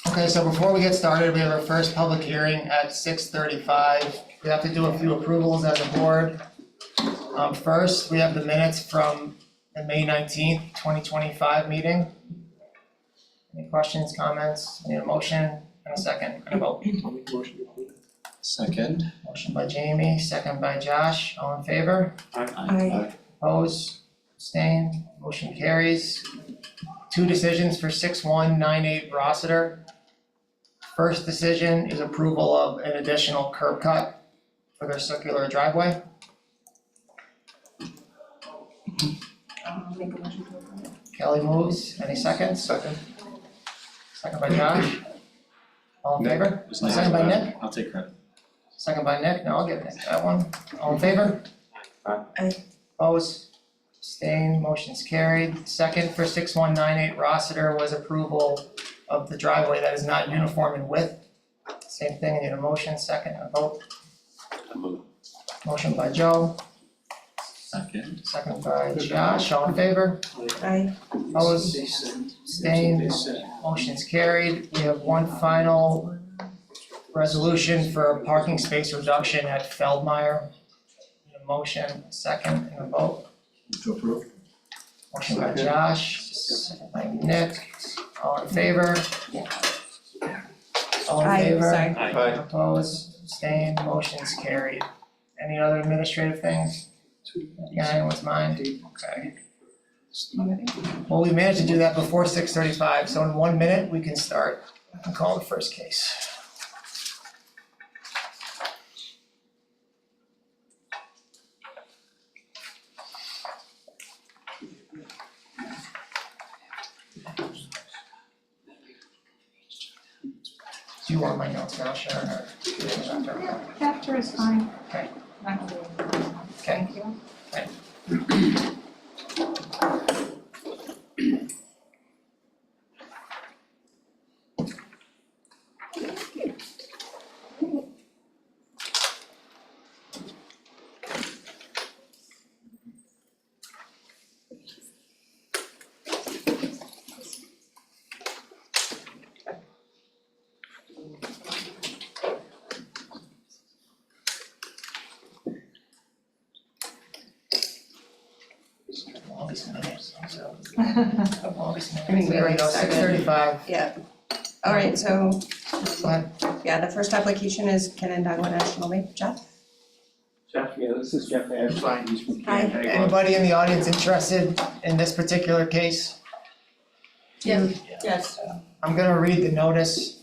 Okay, so before we get started, we have our first public hearing at 6:35. We have to do a few approvals as a board. First, we have the minutes from the May 19th, 2025 meeting. Any questions, comments? Need a motion and a second and a vote. Second. Motion by Jamie, second by Josh. All in favor? Aye. Opposed? Abstained? Motion carries. Two decisions for 6198 Rossiter. First decision is approval of an additional curb cut for their circular driveway. Make a motion to approve. Kelly moves. Any seconds? Second. Second by Josh. All in favor? It's nice. Second by Nick? I'll take credit. Second by Nick? No, I'll give Nick that one. All in favor? Aye. Opposed? Abstained? Motion's carried. Second for 6198 Rossiter was approval of the driveway that is not uniform in width. Same thing, I need a motion, second, and a vote. Motion by Joe, Second. second by Josh, all in favor? Aye. Opposed? Abstained? Motion's carried. We have one final resolution for a parking space reduction at Feldmeyer. Need a motion, second, and a vote. To approve. Motion by Josh, second by Nick, all in favor? All in Aye, favor? sorry. Aye. Opposed, abstained, motion's carried. Any other administrative things? Got anyone's mind? Okay. Well, we managed to do that before 6:35, so in 1 minute, we can start and call the first case. Do you want my notes now, Sharon, or? After is fine. Okay. Not really. Okay. Thank you. All these minutes, so, All all these I minutes, think we there we go, already started. 6:35, Yeah. All right, so, go ahead. yeah, the first application is Canandaigua National Bank. Jeff? Jeff, yeah, this is Jeff Ashline, he's from Hi. Canandaigua. Anybody in the audience interested in this particular case? Yes. Yes. I'm gonna read the notice.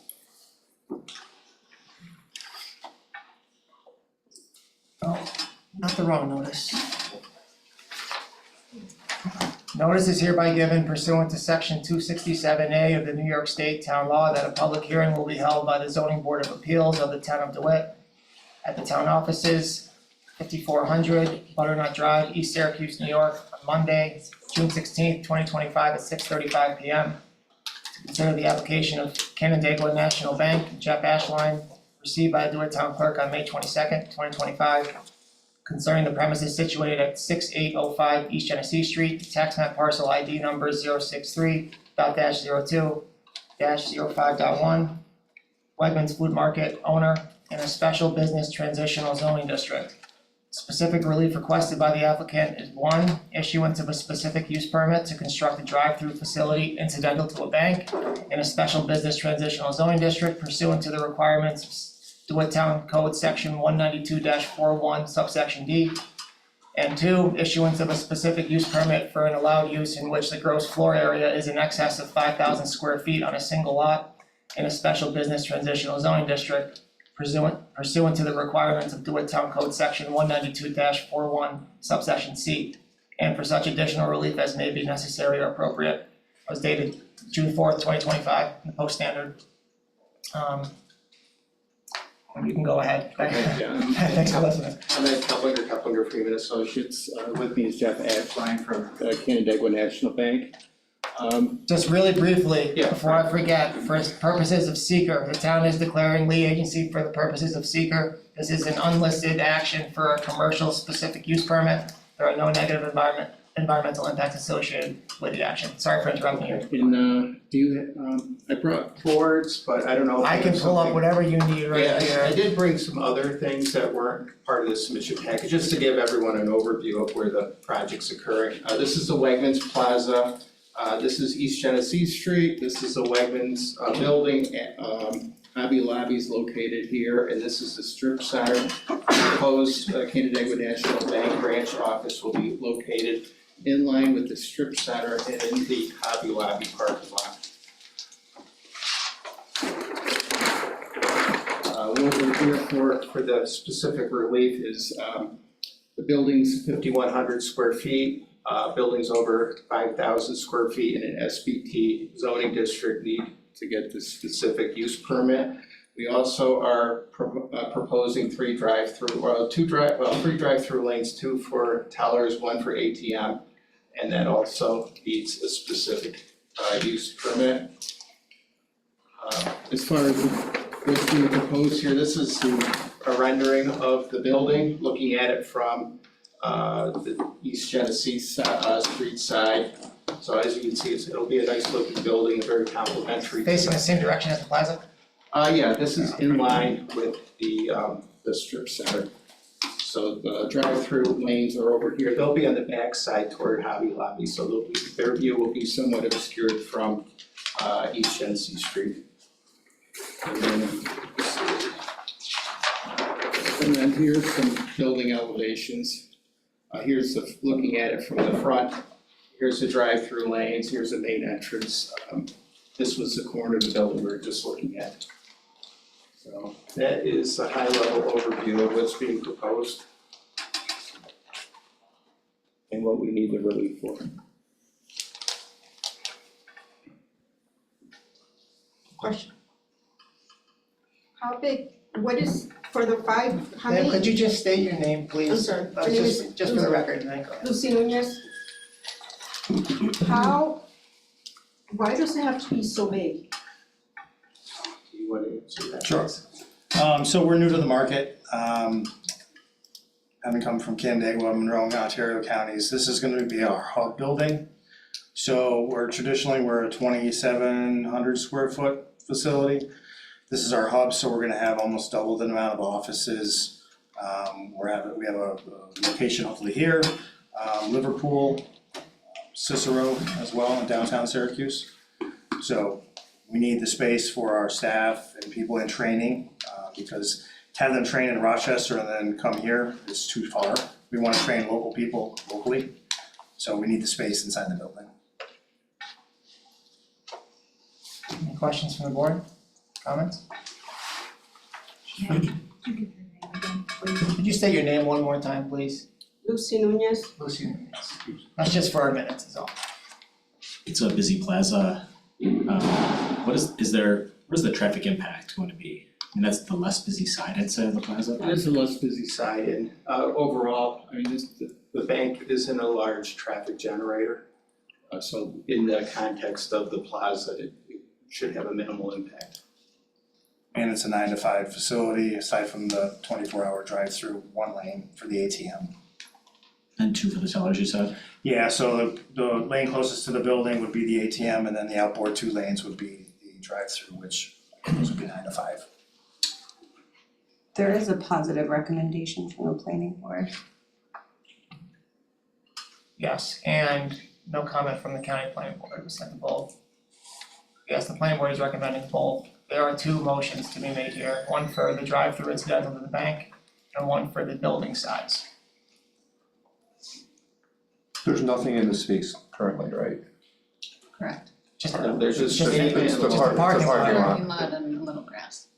Oh, not the wrong notice. Notice is hereby given pursuant to section 267A of the New York State Town Law that a public hearing will be held by the Zoning Board of Appeals of the Town of DeWitt at the town offices, 5400 Butternut Drive, East Syracuse, New York, on Monday, June 16th, 2025 at 6:35 PM. To consider the application of Canandaigua National Bank, Jeff Ashline, received by the DeWitt Town Clerk on May 22nd, 2025, concerning the premises situated at 6805 East Genesee Street, tax map parcel ID number 063.02-05.1, Wegmans Food Market owner in a special business transitional zoning district. Specific relief requested by the applicant is one, issuance of a specific use permit to construct a drive-through facility incidental to a bank in a special business transitional zoning district pursuant to the requirements of DeWitt Town Code Section 192-41 subsection D. And two, issuance of a specific use permit for an allowed use in which the gross floor area is in excess of 5,000 square feet on a single lot in a special business transitional zoning district pursuant to the requirements of DeWitt Town Code Section 192-41 subsection C. And for such additional relief as may be necessary or appropriate, was dated June 4th, 2025, in the Post Standard. You can go ahead. Okay, yeah. Thanks for listening. I'm Ed Keplinger Freeman Associates, with me is Jeff Ashline from Canandaigua National Bank. Just really briefly, Yeah. before I forget, for purposes of seeker, the town is declaring lead agency for the purposes of seeker. This is an unlisted action for a commercial specific use permit. There are no negative environmental impacts associated with the action. Sorry for interrupting you. And, do you, I brought boards, but I don't know if I can there's pull up something- whatever you need right Yeah, I here. did bring some other things that weren't part of the submission package, just to give everyone an overview of where the project's occurring. This is the Wegmans Plaza, this is East Genesee Street, this is the Wegmans, building, Hobby Lobby's located here, and this is the strip center. Proposed Canandaigua National Bank branch office will be located in line with the strip center and in the Hobby Lobby parking lot. What we're here for the specific relief is, the building's 5,100 square feet, buildings over 5,000 square feet in an SBT zoning district need to get the specific use permit. We also are proposing three drive-through lanes, two for tellers, one for ATM, and that also needs a specific use permit. As far as what's being proposed here, this is a rendering of the building, looking at it from the East Genesee street side. So as you can see, it'll be a nice looking building, very complimentary. Facing the same direction as the plaza? Yeah, this is in line with the strip center. So the drive-through lanes are over here, they'll be on the back side toward Hobby Lobby, so their view will be somewhat obscured from East Genesee Street. And then here's some building elevations. Here's looking at it from the front. Here's the drive-through lanes, here's the main entrance. This was the corner of the building we were just looking at. So that is a high-level overview of what's being proposed and what we need the relief for. Question? How big, what is, for the five, how Ma'am, many? could you just state your name, please? I'm sorry, my name is Just for the record, and then go ahead. Lucy Nunez. Why does it have to be so big? Do you want to answer that? Sure. So we're new to the market, having come from Canandaigua, Monroe, and Ontario counties. This is gonna be our hub building. So we're a 2,700 square foot facility. This is our hub, so we're gonna have almost double the amount of offices. We have a location hopefully here, Liverpool, Cicero as well in downtown Syracuse. So we need the space for our staff and people in training, because to have them train in Rochester and then come here is too far. We wanna train local people locally, so we need the space inside the building. Any questions from the board? Comments? Could you state your name one more time, please? Lucy Nunez. Lucy. That's just for our minutes, is all. It's a busy plaza. Where's the traffic impact going to be? I mean, that's the less busy side, I'd say, of the plaza. It is a less busy side and overall, I mean, the bank isn't a large traffic generator. So in the context of the plaza, it should have a minimal impact. And it's a 9 to 5 facility, aside from the 24-hour drive-through, one lane for the ATM. And two for the tellers, you said? Yeah, so the lane closest to the building would be the ATM, and then the outboard 2 lanes would be the drive-through, which those would be 9 to 5. There is a positive recommendation from the planning board. Yes, and no comment from the county planning board, we sent to both. Yes, the planning board is recommending both. There are two motions to be made here, one for the drive-through incidental to the bank, and one for the building size. There's nothing in the speaks currently, right? Correct. Just There's just just a- It's the just a parking parking lot. lot. Parking lot and a little grass.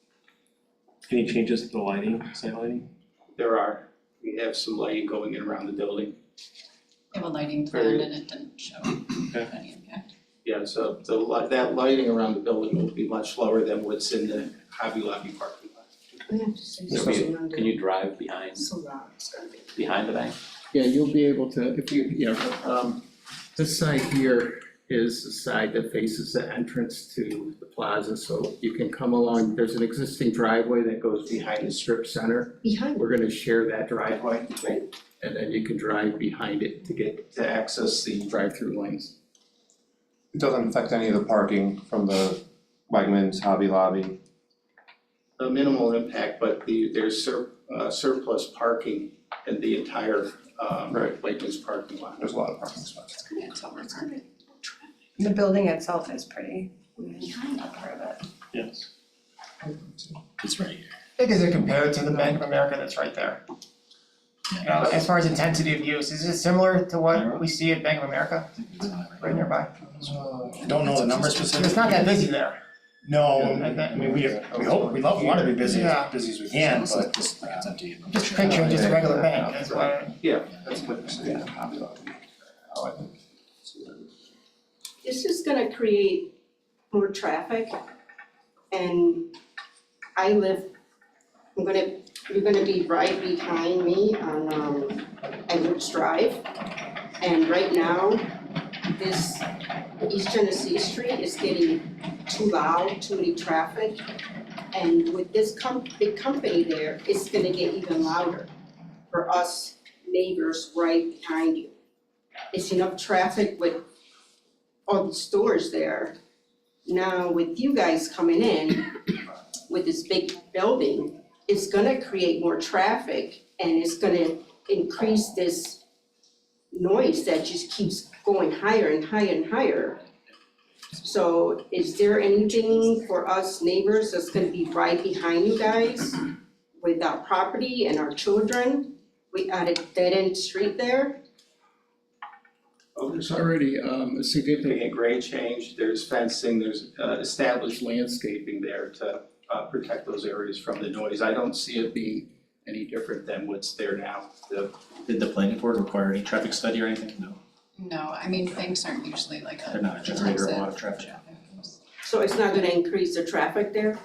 Any changes to the lighting, site lighting? There are, we have some lighting going in around the building. They have a lighting plan Very- and it didn't show any impact. Yeah, so that lighting around the building will be much lower than what's in the Hobby Lobby parking lot. I have to say There'll something be- on Can you drive behind So loud, it's gonna be. the bank? Yeah, you'll be able to, if you, this side here is the side that faces the entrance to the plaza, so you can come along, there's an existing driveway that goes behind the strip center. Behind. We're gonna share that driveway. And then you can drive behind it to access the drive-through lanes. It doesn't affect any of the parking from the Wegmans, Hobby Lobby. A minimal impact, but there's surplus parking in the entire Right. Wegmans parking lot. There's a lot of parking spots. The building itself is pretty, not part of it. Yes. It's right here. I think as it compared to the Bank of America that's right there. You know, as far as intensity of use, is it similar to what we see at Bank of America, right nearby? Don't know the numbers specifically. It's not that busy there. No, I mean, we hope, we want to be busy, Yeah. as busy as we can, So but. this like it's empty. Just picturing just a regular bank, that's why. Yeah, that's what This is gonna create more traffic and you're gonna be right behind me on Edwards Drive. And right now, this East Genesee Street is getting too loud, too many traffic. And with this big company there, it's gonna get even louder for us neighbors right behind you. It's enough traffic with all the stores there. Now with you guys coming in with this big building, it's gonna create more traffic and it's gonna increase this noise that just keeps going higher and higher and higher. So is there anything for us neighbors that's gonna be right behind you guys with our property and our children? We at a dead end street there? Oh, there's already a significant grade change, there's fencing, there's established landscaping there to protect those areas from the noise. I don't see it being any different than what's there now. Did the planning board require any traffic study or anything? No, No, I mean, banks aren't usually like a. they're not a generator of a lot of traffic. So it's not gonna increase the traffic there?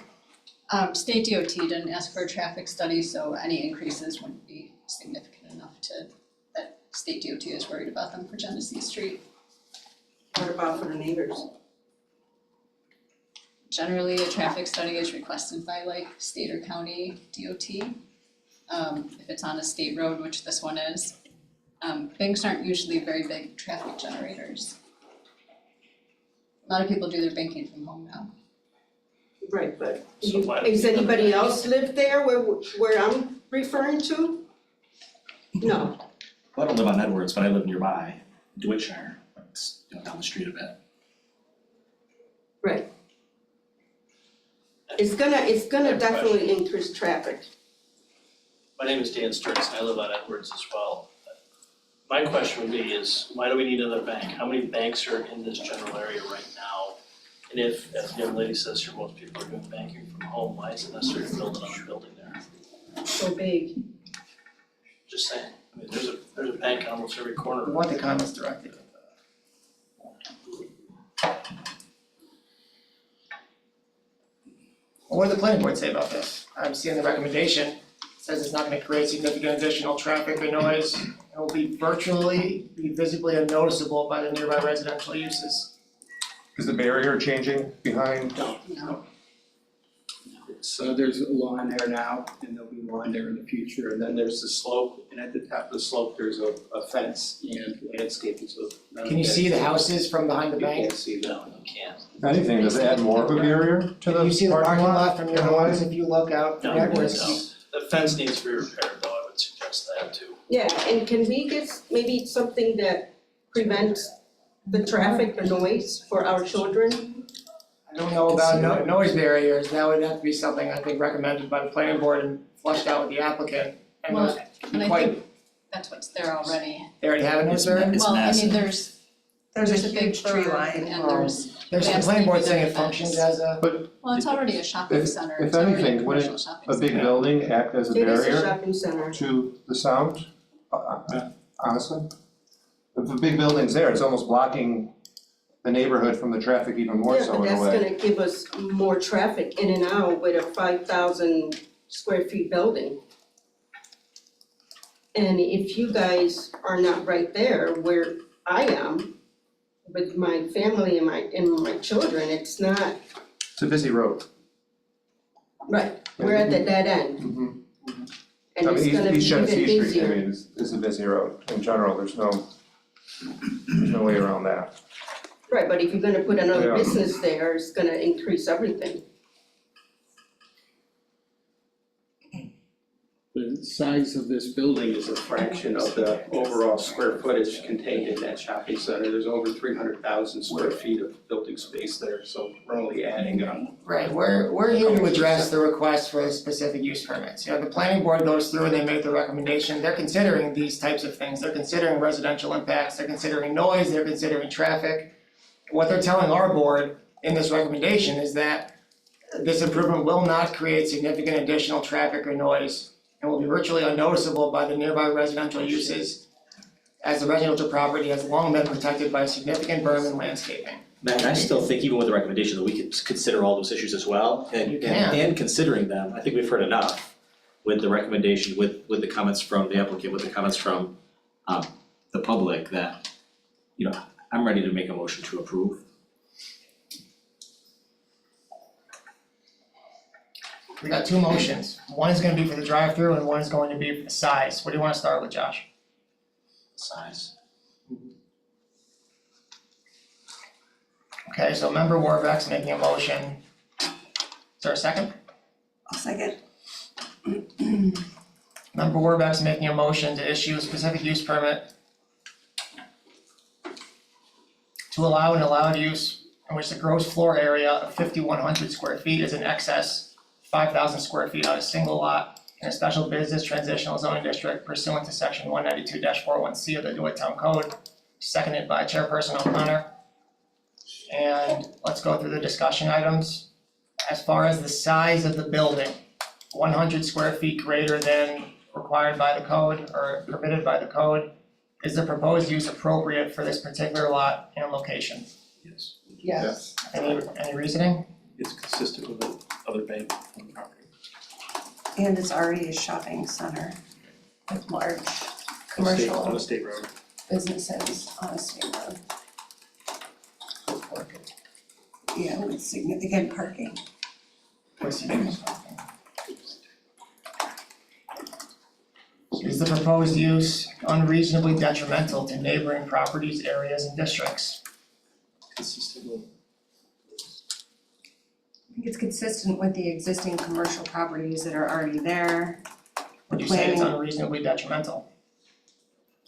State DOT didn't ask for a traffic study, so any increases wouldn't be significant enough that state DOT is worried about them for Genesee Street. What about for the neighbors? Generally, a traffic study is requested by like state or county DOT. If it's on a state road, which this one is. Banks aren't usually very big traffic generators. A lot of people do their banking from home now. Right, but So why- does anybody else live there where I'm referring to? No, Well, I don't live on Edwards, but I live nearby, Dwitshire, it's down the street a bit. right. It's gonna I have a definitely increase traffic. My name is Dan Sturts, and I live on Edwards as well. My question would be is, why do we need another bank? How many banks are in this general area right now? And if, as the young lady says here, most people are doing banking from home, why is it necessary to build another building there? So big. Just saying, I mean, there's a bank in almost every corner. We want the comments directed. Well, what does the planning board say about this? I'm seeing the recommendation, it says it's not gonna create significant additional traffic or noise. It will be visibly unnoticeable by the nearby residential uses. Is the barrier changing behind? No, So there's a lawn there now, and there'll be lawn there in the future, and then there's the slope, and at the top of the slope, there's a fence and landscaping, so none of Can you that- see the houses from behind the You bank? can't see that. No, you can't. If anything, does it add more of a barrier to the Can you see the parking lot from your in a way? house if you look out from No, Edwards? no. The fence needs to be repaired though, I would suggest that too. Yeah, and can we get maybe something that prevents the traffic, the noise for our children? I don't know about noise barriers, that would have to be something I think recommended by the planning board and flushed out with the applicant. And Well, those and I quite, think that's what's there already. they already have a noise barrier? It's Well, I massive. mean, there's There's a big huge tree berm line. and there's, There's the Yes, planning board maybe saying it there functions is. as a, well, it's already a shopping If- center, if it's already a anything, commercial wouldn't shopping a center. big building act as a It is a barrier shopping center. to the sound? Honestly? If a big building's there, it's almost blocking the neighborhood from the traffic even more so in a way. Yeah, but that's gonna give us more traffic in and out with a 5,000 square feet building. And if you guys are not right there where I am with my family and my children, it's not, It's a busy road. right, we're at the dead end. Mm-hmm. And I mean, it's gonna be East even Genesee Street, I busier. mean, is a busy road in general, there's no way around that. Right, but if you're gonna put another Yeah. business there, it's gonna increase everything. The size of this building is a fraction of the overall square footage contained in that shopping center. There's over 300,000 square feet of building space there, so we're only adding on. Right, we're here to address the request for the specific use permits. You know, the planning board goes through and they make the recommendation, they're considering these types of things, they're considering residential impacts, they're considering noise, they're considering traffic. What they're telling our board in this recommendation is that this improvement will not create significant additional traffic or noise and will be virtually unnoticeable by the nearby residential uses, as the residential property has long been protected by significant berm and landscaping. Matt, I still think even with the recommendation that we could consider all those issues as well, and You can. and considering them, I think we've heard enough with the recommendation, with the comments from the applicant, with the comments from the public, that, you know, I'm ready to make a motion to approve. We got two motions, one is gonna be for the drive-through and one is going to be for the size. What do you wanna start with, Josh? Size. Okay, so member Warbeck's making a motion. Is there a second? I'll second. Member Warbeck's making a motion to issue a specific use permit to allow an allowed use in which the gross floor area of 5,100 square feet is in excess 5,000 square feet on a single lot in a special business transitional zoning district pursuant to section 192-41C of the DeWitt Town Code, seconded by Chairperson O'Connor. And let's go through the discussion items. As far as the size of the building, 100 square feet greater than required by the code or permitted by the code, is the proposed use appropriate for this particular lot and location? Yes. Yes. Any reasoning? It's consistent with the other bank on the property. And it's already a shopping center with large On commercial a state road. businesses on a state road. Yeah, with significant parking. Is the proposed use unreasonably detrimental to neighboring properties, areas, and districts? Consistent with. I think it's consistent with the existing commercial properties that are already there. Would you say it's Planning- unreasonably detrimental?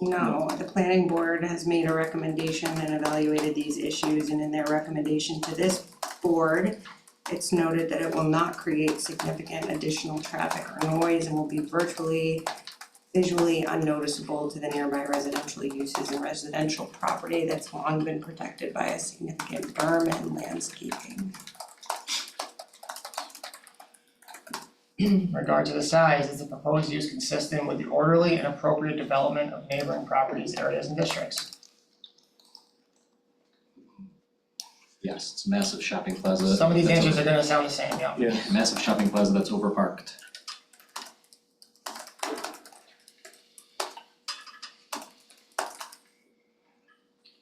No, the planning board has made a recommendation and evaluated these issues, and in their recommendation to this board, it's noted that it will not create significant additional traffic or noise and will be visually unnoticeable to the nearby residential uses and residential property that's long been protected by a significant berm and landscaping. In regard to the size, is the proposed use consistent with the orderly and appropriate development of neighboring properties, areas, and districts? Yes, it's a massive shopping plaza. Some of these that's answers are gonna sound the same, yeah. Yeah. Massive shopping plaza that's overparked.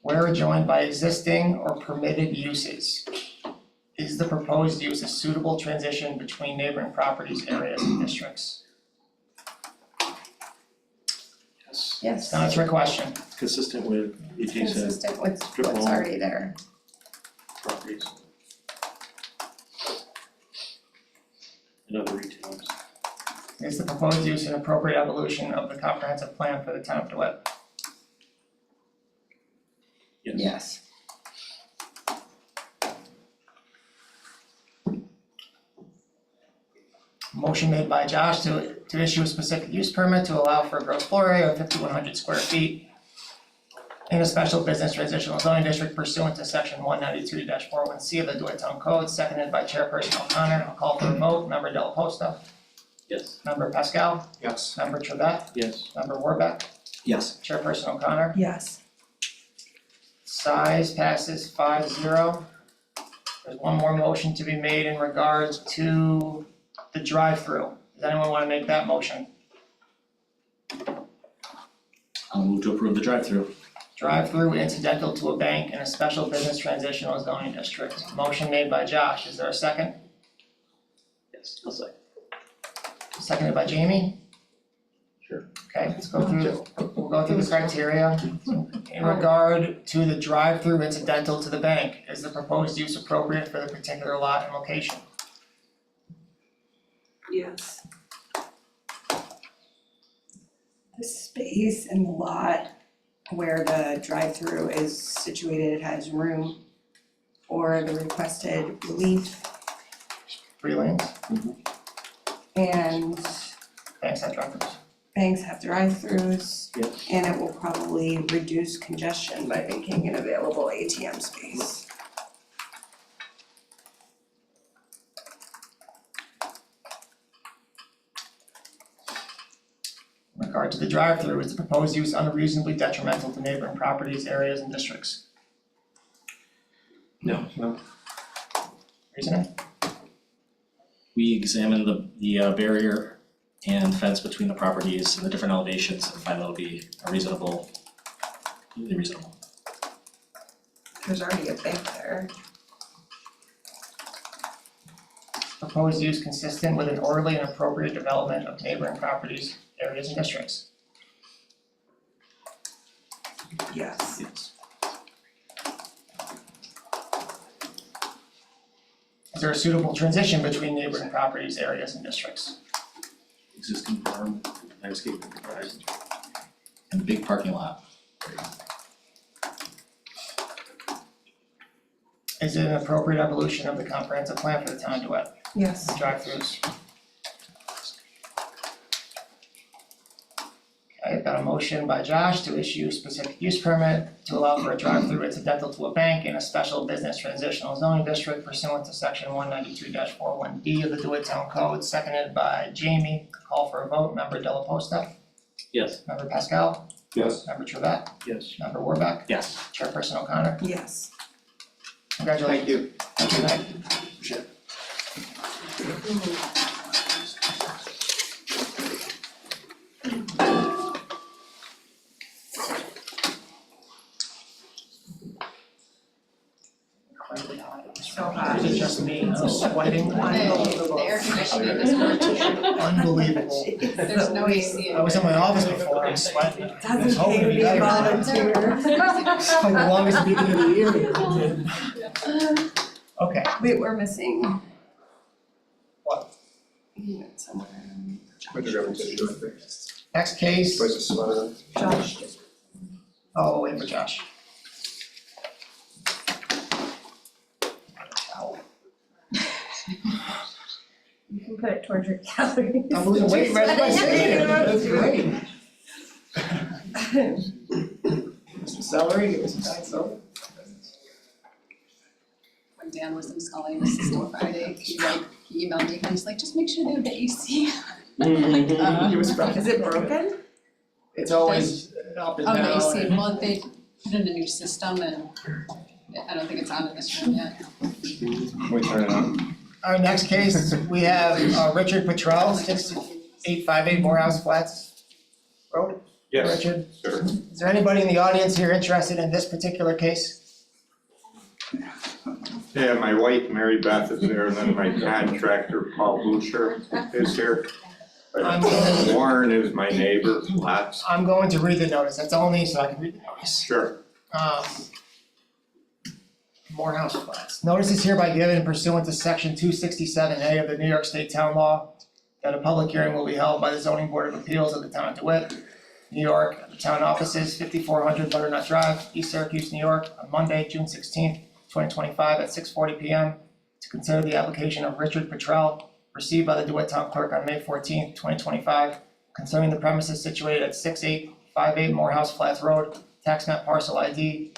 Where adjoined by existing or permitted uses, is the proposed use a suitable transition between neighboring properties, areas, and districts? Yes. Yes. Now, it's your question. Consistent with It's adjacent consistent with strip what's mall already there. properties. And other retailers. Is the proposed use an appropriate evolution of the comprehensive plan for the town of DeWitt? Yes. Yes. Motion made by Josh to issue a specific use permit to allow for a gross floor area of 5,100 square feet in a special business transitional zoning district pursuant to section 192-41C of the DeWitt Town Code, seconded by Chairperson O'Connor. I'll call for a vote. Member Della Posta, Yes. Member Pascal, Yes. Member Trevette, Yes. Member Warbeck, Yes. Chairperson O'Connor. Yes. Size passes 5-0. There's one more motion to be made in regards to the drive-through. Does anyone wanna make that motion? I'll move to approve the drive-through. Drive-through incidental to a bank in a special business transitional zoning district. Motion made by Josh, is there a second? Yes. I'll say. Seconded by Jamie. Okay, we'll go through the criteria. In regard to the drive-through incidental to the bank, is the proposed use appropriate for the particular lot and location? Yes. The space in the lot where the drive-through is situated has room for the requested relief, 3 lanes, and banks have drive-throughs. banks have drive-throughs. Yep. And it will probably reduce congestion by making an available ATM space. In regard to the drive-through, is the proposed use unreasonably detrimental to neighboring properties, areas, and districts? No. Reasoning? We examined the barrier and fence between the properties and the different elevations and find that'll be a reasonable, completely reasonable. There's already a bank there. Proposed use consistent with an orderly and appropriate development of neighboring properties, areas, and districts? Yes. Yes. Is there a suitable transition between neighboring properties, areas, and districts? Existing farm, landscape provided, and a big parking lot. Is it an appropriate evolution of the comprehensive plan for the town of DeWitt? Yes. Drive-throughs. Okay, got a motion by Josh to issue specific use permit to allow for a drive-through incidental to a bank in a special business transitional zoning district pursuant to section 192-41D of the DeWitt Town Code, seconded by Jamie. Call for a vote, member Della Posta, Yes. member Pascal, Yes. member Trevette, Yes. member Warbeck, Yes. chairperson O'Connor. Yes. Congratulations. Thank you. Good night. So hot. Is it just me? I'm sweating. The air conditioning is working. Unbelievable. There's no AC in I was in there. my office before, I'm sweating. I was Doesn't hoping pay to to be be a better. volunteer. It's like the longest meeting of the year. Okay, Wait, we're missing. What? Somewhere. Would you grab a tissue right there? next case, Place a sweater. Josh. oh, wait for Josh. Ow. You can put it towards your calories. I'm losing weight right by saying it, that's great. Some celery, give me some diet soda. When Dan was installing the system Friday, he emailed me and he's like, just make sure they have the AC. He was probably- Is it broken? It's always up and Oh, down. the AC, and- well, they put in a new system and I don't think it's on in this room yet. We turn it on. Our next case, we have Richard Petrell, 6858 Morehouse Flats Road. Richard, Sure. is there anybody in the audience here interested in this particular case? Yeah, my wife, Mary Beth, is there, and then my contractor, Paul Boucher, is here. I'm But going- Warren is my neighbor, lots, I'm going to read the notice, that's only so I can read the notice. sure. Morehouse Flats. Notice is hereby given pursuant to section 267A of the New York State Town Law that a public hearing will be held by the zoning board of appeals of the town of DeWitt, New York, at the town offices, 5400 Butternut Drive, East Syracuse, New York, on Monday, June 16th, 2025 at 6:40 PM to consider the application of Richard Petrell received by the DeWitt Town Clerk on May 14th, 2025, concerning the premises situated at 6858 Morehouse Flats Road, tax map parcel ID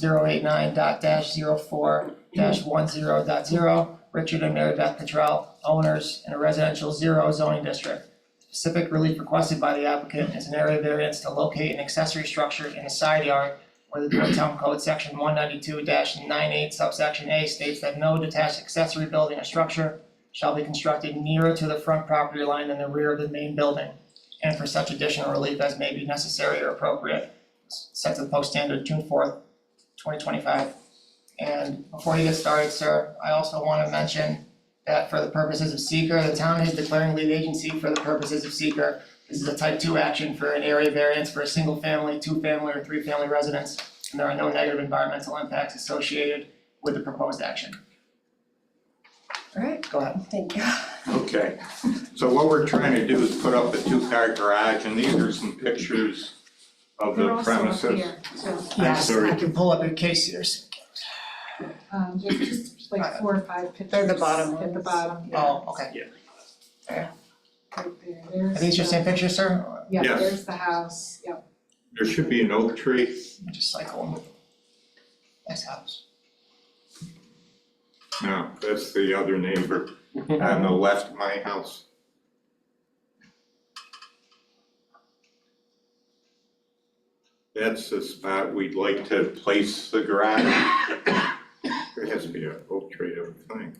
089.04-10.0, Richard and Mary Beth Petrell, owners in a residential 0 zoning district. Specific relief requested by the applicant is an area variance to locate an accessory structure in a side yard where the DeWitt Town Code section 192-98 subsection A states that no detached accessory building or structure shall be constructed nearer to the front property line than the rear of the main building, and for such additional relief as may be necessary or appropriate, set to the post standard June 4th, 2025. And before you get started, sir, I also want to mention that for the purposes of seeker, the town is declaring lead agency for the purposes of seeker This is a type 2 action for an area variance for a single family, 2-family, or 3-family residence, and there are no negative environmental impacts associated with the proposed action. Alright, Go ahead. thank you. Okay, so what we're trying to do is put up a 2-car garage, and these are some pictures of the premises. Yes, sorry. I can pull up your case here. There's just like 4 or 5 pictures. They're the bottom At the ones. bottom, yeah, Oh, okay. right there. Are these your same pictures, sir? Yeah, Yes. there's the house, yep. There should be an oak tree. Let me just cycle them. Nice house. No, that's the other neighbor on the left of my house. That's the spot we'd like to place the garage. There has to be an oak tree, I would think.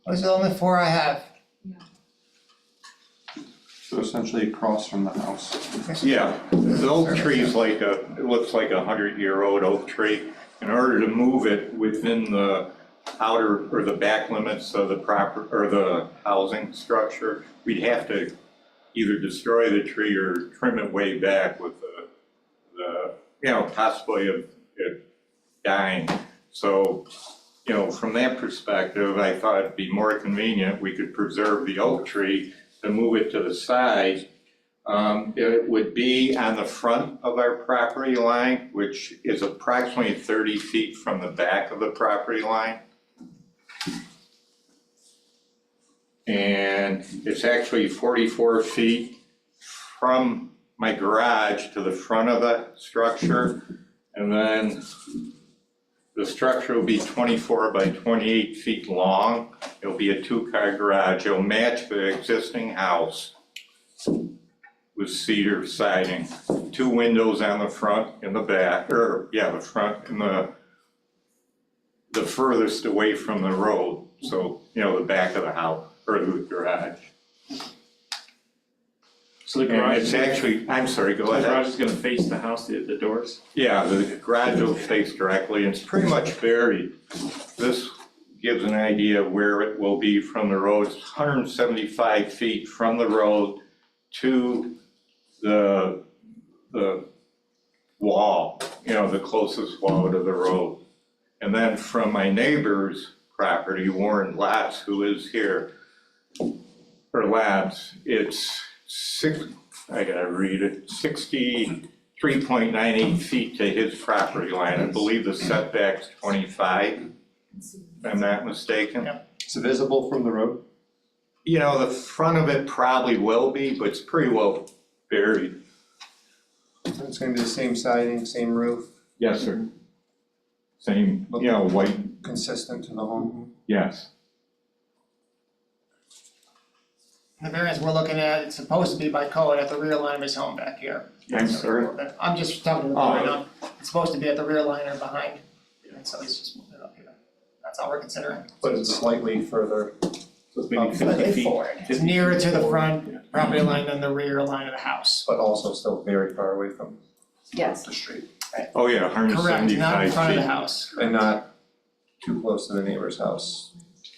Those are the only 4 I have. So essentially across from the house. Yeah, the oak tree is like it looks like a 100-year-old oak tree. In order to move it within the outer or the back limits of the proper, or the housing structure, we'd have to either destroy the tree or trim it way back with the possibility of it dying. So, from that perspective, I thought it'd be more convenient, we could preserve the oak tree to move it to the side. It would be on the front of our property line, which is approximately 30 feet from the back of the property line. And it's actually 44 feet from my garage to the front of the structure. And then the structure will be 24 by 28 feet long. It'll be a 2-car garage. It'll match the existing house with cedar siding. 2 windows on the front and the back, the front and the furthest away from the road. So, the back of the house or the garage. So the And garage, it's actually, I'm sorry, go the ahead. garage is gonna face the house, the doors? Yeah, the garage will face directly, it's pretty much buried. This gives an idea of where it will be from the road. It's 175 feet from the road to the wall, the closest wall to the road. And then from my neighbor's property, Warren Labs, who is here, it's 63.98 feet to his property line. I believe the setback's 25, if I'm not mistaken. Is it visible from the road? The front of it probably will be, but it's pretty well buried. It's gonna be the same siding, same roof, Yes, sir. Same, white, consistent to the home. yes. The variance we're looking at, it's supposed to be by code at the rear line of his home back here. I'm sorry. I'm just talking to the board now. It's supposed to be at the rear line or behind, and so he's just moving it up here. That's all we're considering. But it's slightly further. So it's maybe Up 50 feet. Forward. It's 50 nearer feet to the forward. front property line than the rear line of the house. But also still very far away from Yes. the street. Oh, yeah, Correct, 175 feet. not in front of the house. And not too close to the neighbor's house.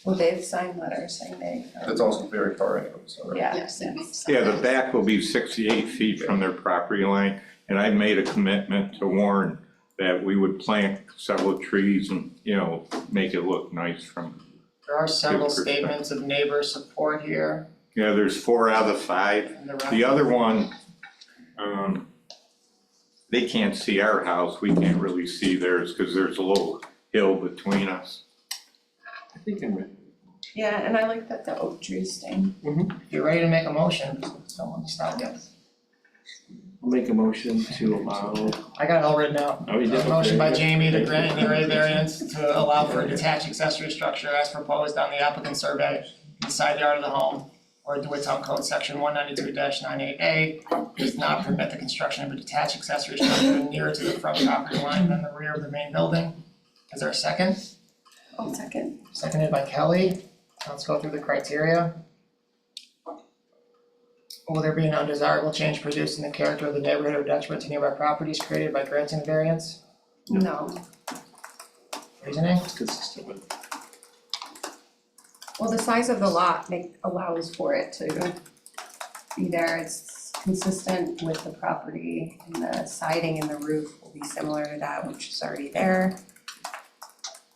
Well, they've signed letters saying they. That's also very far anyway, so. right? Yeah. Yes, it makes sense. Yeah, the back will be 68 feet from their property line, and I made a commitment to Warren that we would plant several trees and, make it look nice from, There are several Good perspective. statements of neighbor support here there's 4 out of 5. in the record. The other one, they can't see our house, we can't really see theirs, because there's a little hill between us. I think I'm ready. Yeah, and I like that the oak tree's staying. If you're ready to make a motion, don't let me stop you. I'll make a motion to allow, I got it all written out. oh, you did? A motion by Okay. Jamie to grant an area variance to allow for a detached accessory structure as proposed on the applicant survey in the side yard of the home, or DeWitt Town Code Section 192-98A does not permit the construction of a detached accessory structure nearer to the front property line than the rear of the main building. Is there a second? I'll second. Seconded by Kelly. Let's go through the criteria. Will there be an undesirable change produced in the character of the neighborhood or detriment to nearby properties created by granting the variance? No. Reasoning? It's consistent with. Well, the size of the lot allows for it to be there. It's consistent with the property, and the siding and the roof will be similar to that, which is already there.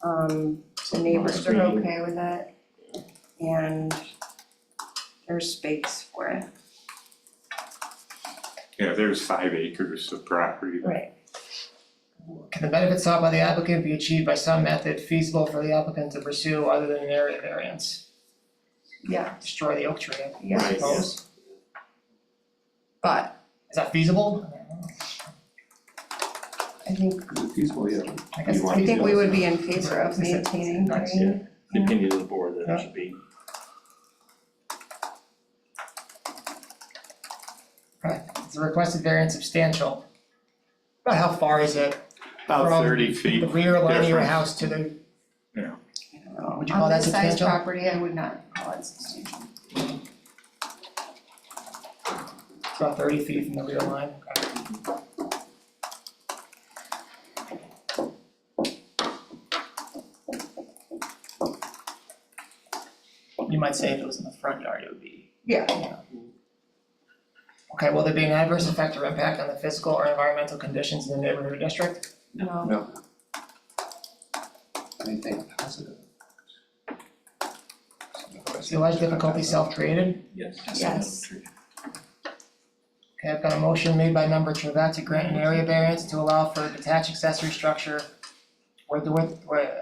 The neighbors are okay with it, and there's space for it. Yeah, there's 5 acres of property. Right. Can the benefits sought by the applicant be achieved by some method feasible for the applicant to pursue other than an area variance? Yeah, Destroy the oak tree, I yeah, suppose. but Is that feasible? I think, Feasible, yeah. I guess it's I think we feasible. would be in favor of maintaining green. The opinion of the board that it should be. Is the requested variance substantial? About how far is it About From 30 feet. the rear line of your difference. house to the? Yeah. Would you call that On this size substantial? property, I would not call it substantial. It's about 30 feet from the rear line. You might say if it was in the front yard, it would be. Yeah. Okay, will there be an adverse effect or impact on the physical or environmental conditions in the neighborhood or district? No. Anything positive? Is the alleged difficulty self-created? Yes. Yes. Okay, I've got a motion made by member Trevette to grant an area variance to allow for a detached accessory structure where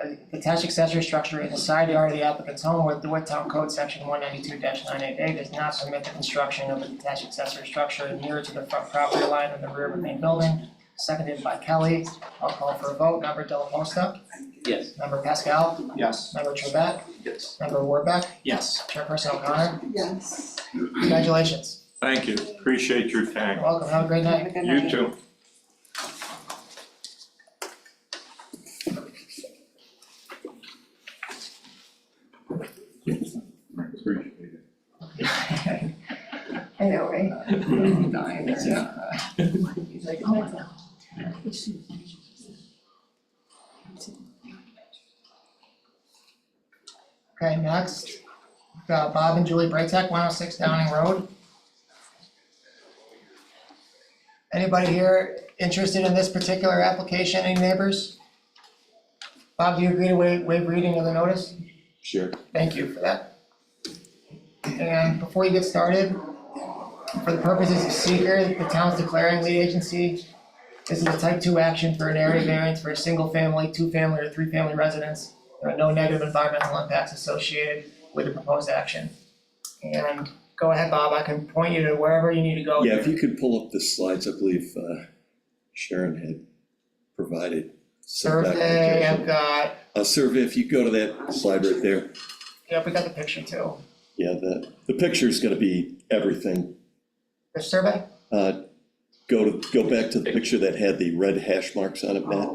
a detached accessory structure in the side yard of the applicant's home where the DeWitt Town Code section 192-98A does not permit the construction of a detached accessory structure nearer to the front property line of the rear of the main building. Seconded by Kelly. I'll call for a vote. Member Della Posta, Yes. member Pascal, Yes. member Trevette, Yes. member Warbeck, Yes. Chairperson O'Connor. Yes. Congratulations. Thank you, appreciate your You're time. welcome. Have a great night. Have a good You night. too. Appreciate it. I know, right? Dying there. He's like, oh my God. Okay, next, we've got Bob and Julie Braytek, 106 Downing Road. Anybody here interested in this particular application, any neighbors? Bob, do you agree to waive reading of the notice? Sure. Thank you for that. And before you get started, for the purposes of seeker, the town's declaring lead agency. This is a type 2 action for an area variance for a single family, 2-family, or 3-family residence. There are no negative environmental impacts associated with the proposed action. And go ahead, Bob, I can point you to wherever you need to go. Yeah, if you could pull up the slides, I believe Sharon had provided. setback Survey, I've location. got, A survey, if you go to that slide right there, yep, we got the picture too. yeah, the picture's gonna be everything. The survey? Go back to the picture that had the red hash marks on it, Matt.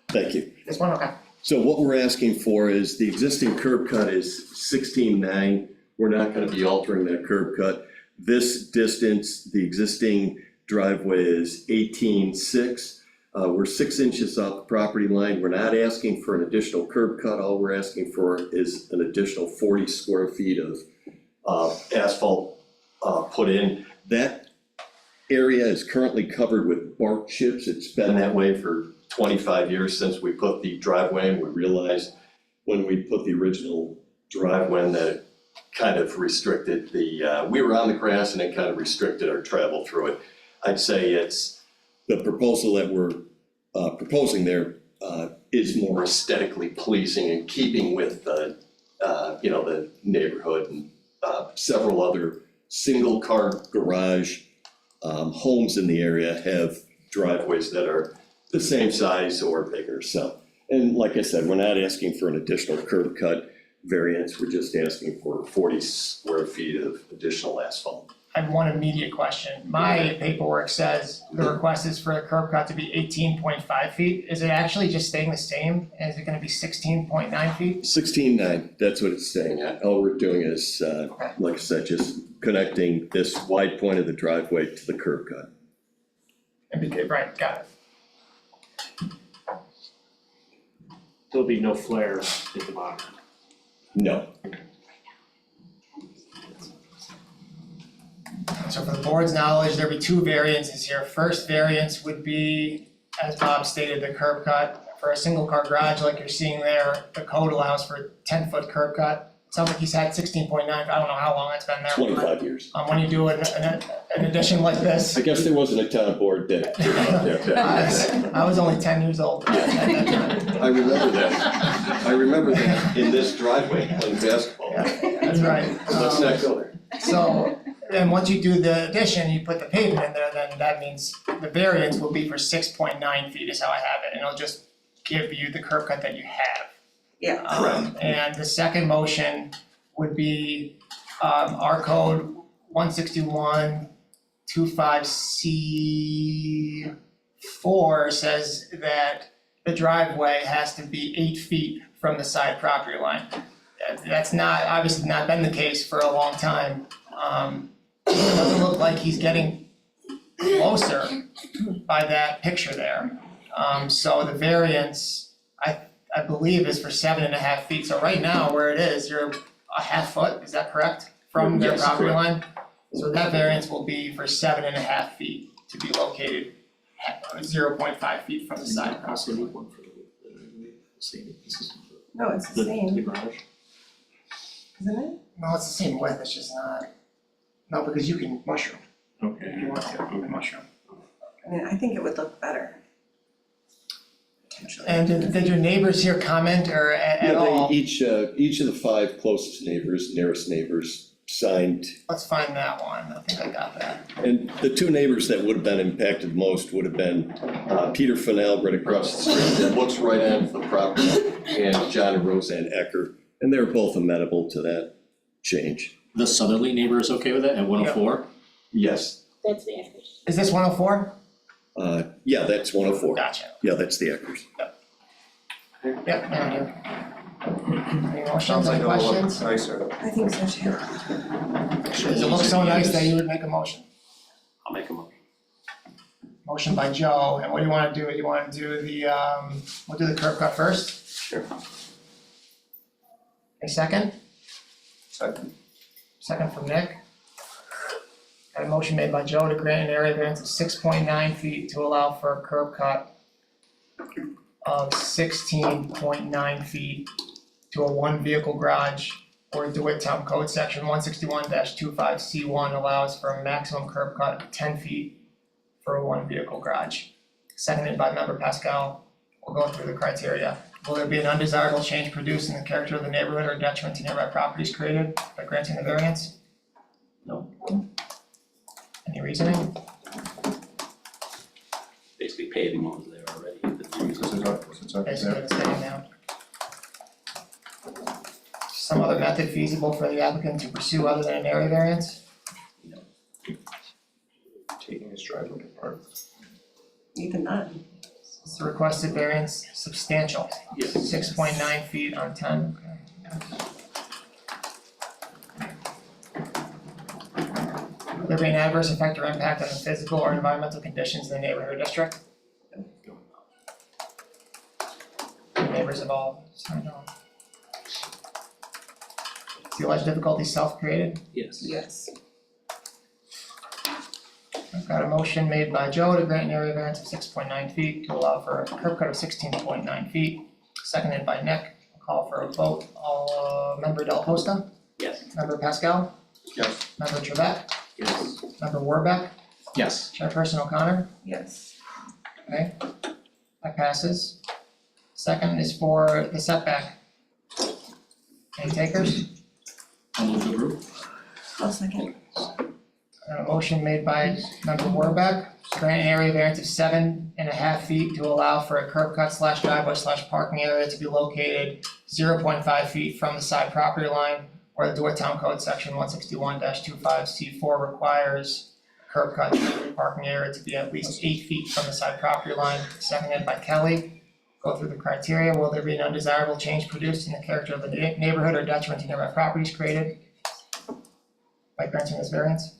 Thank you. This one, okay. So what we're asking for is the existing curb cut is 16.9. We're not gonna be altering that curb cut. This distance, the existing driveway is 18.6. We're 6 inches off the property line. We're not asking for an additional curb cut. All we're asking for is an additional 40 square feet of asphalt put in. That area is currently covered with bark chips. It's been that way for 25 years since we put the driveway in. We realized when we put the original driveway in that it kind of restricted we were on the grass and it kind of restricted our travel through it. I'd say it's, the proposal that we're proposing there is more aesthetically pleasing and keeping with the neighborhood and several other single car garage homes in the area have driveways that are the same size or bigger, so. And like I said, we're not asking for an additional curb cut variance, we're just asking for 40 square feet of additional asphalt. I have one immediate question. My paperwork says the request is for a curb cut to be 18.5 feet. Is it actually just staying the same? Is it gonna be 16.9 feet? 16.9, that's what it's saying. All we're doing is, like I said, just connecting this wide point of the driveway to the curb cut. Right, got it. There'll be no flare at the bottom. No. So So for the board's knowledge, there'd be two variances here. First variance would be, as Bob stated, the curb cut. For a single car garage like you're seeing there, the code allows for a 10-foot curb cut. Sounds like he's had 16.9, I don't know how long it's been there. 25 years. When you do an addition like this. I guess there wasn't a town board that came out there. I was only 10 years old at that time. I remember that. I remember that in this driveway playing basketball. That's right. Let's not go there. So, then once you do the addition, you put the pavement in there, then that means the variance will be for 6.9 feet is how I have it, and it'll just give you the curb cut that you have. Yeah. And the second motion would be, our code 161-25C4 says that the driveway has to be 8 feet from the side property line. That's not, obviously not been the case for a long time. It doesn't look like he's getting closer by that picture there. So the variance, I believe is for 7.5 feet. So right now, where it is, you're a half foot, is that correct? From their Yes, property correct. line? So that variance will be for 7.5 feet to be located 0.5 feet from the side property line. No, it's the same, The garage. isn't it? No, it's the same width, it's just not, no, because you can mushroom, Okay. if you want to, you can mushroom. I mean, I think it would look better. Potentially. And did your neighbors here comment or at all? Each of the 5 closest neighbors, nearest neighbors signed. Let's find that one, I think I got that. And the 2 neighbors that would have been impacted most would have been Peter Fennell right across the street that looks right onto the property, and John and Roseanne Ecker. And they're both amenable to that change. The southerly neighbor is okay with it at 104? Yes, That's the average. Is this 104? yeah, that's 104. Gotcha. Yeah, that's the Eckers. Yep, down here. Any motions, Sounds like any it'll look questions? nicer. I think so too. Does it look so nice that you would make a motion? I'll make a motion. Motion by Joe, and what do you wanna do? You wanna do the, we'll do the curb cut first? Sure. A second? Second. Second from Nick. Got a motion made by Joe to grant an area variance of 6.9 feet to allow for a curb cut of 16.9 feet to a 1-vehicle garage, or DeWitt Town Code Section 161-25C1 allows for a maximum curb cut of 10 feet for a 1-vehicle garage. Seconded by member Pascal. We'll go through the criteria. Will there be an undesirable change produced in the character of the neighborhood or detriment to nearby properties created by granting the variance? No. Any reasoning? Basically paving what was there already. Basically, it's getting down. Some other method feasible for the applicant to pursue other than an area variance? Taking his driveway apart. Even that. Is the requested variance substantial? Yes. 6.9 feet on 10. Will there be an adverse effect or impact on the physical or environmental conditions in the neighborhood or district? The neighbors have all signed on. Is the alleged difficulty self-created? Yes. Yes. I've got a motion made by Joe to grant an area variance of 6.9 feet to allow for a curb cut of 16.9 feet, seconded by Nick. I'll call for a vote. Member Del Posta, Yes. member Pascal, Yes. member Trevette, Yes. member Warbeck, Yes. chairperson O'Connor. Yes. Okay, that passes. Second is for the setback. Any takers? I'll move to approve. I'll second. A motion made by member Warbeck, to grant an area variance of 7.5 feet to allow for a curb cut / driveway / parking area to be located 0.5 feet from the side property line, where the DeWitt Town Code Section 161-25C4 requires curb cut and parking area to be at least 8 feet from the side property line, seconded by Kelly. Go through the criteria. Will there be an undesirable change produced in the character of the neighborhood or detriment to nearby properties created by granting this variance?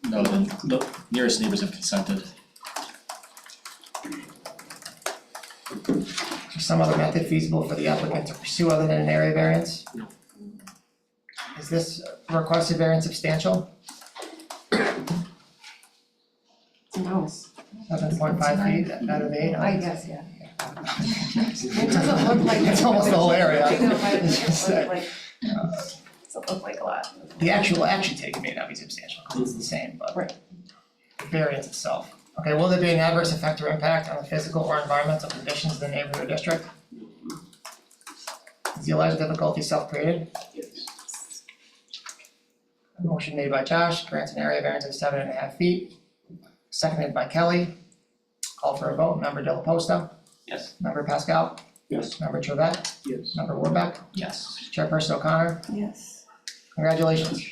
No, the nearest neighbors have consented. Is some other method feasible for the applicant to pursue other than an area variance? No. Is this requested variance substantial? house. 7.5 feet out of 8. I guess, yeah. It doesn't look like. It's almost the whole area. I know, but it It's just doesn't that- look like, doesn't look like a lot. The actual action taken may not be substantial, because it's the same, but. Right. The variance itself. Okay, will there be an adverse effect or impact on the physical or environmental conditions of the neighborhood or district? Is the alleged difficulty self-created? Yes. A motion made by Josh, grants an area variance of 7.5 feet. Seconded by Kelly. Call for a vote, member Della Posta, Yes. member Pascal, Yes. member Trevette, Yes. member Warbeck, Yes. chairperson O'Connor, Yes. congratulations.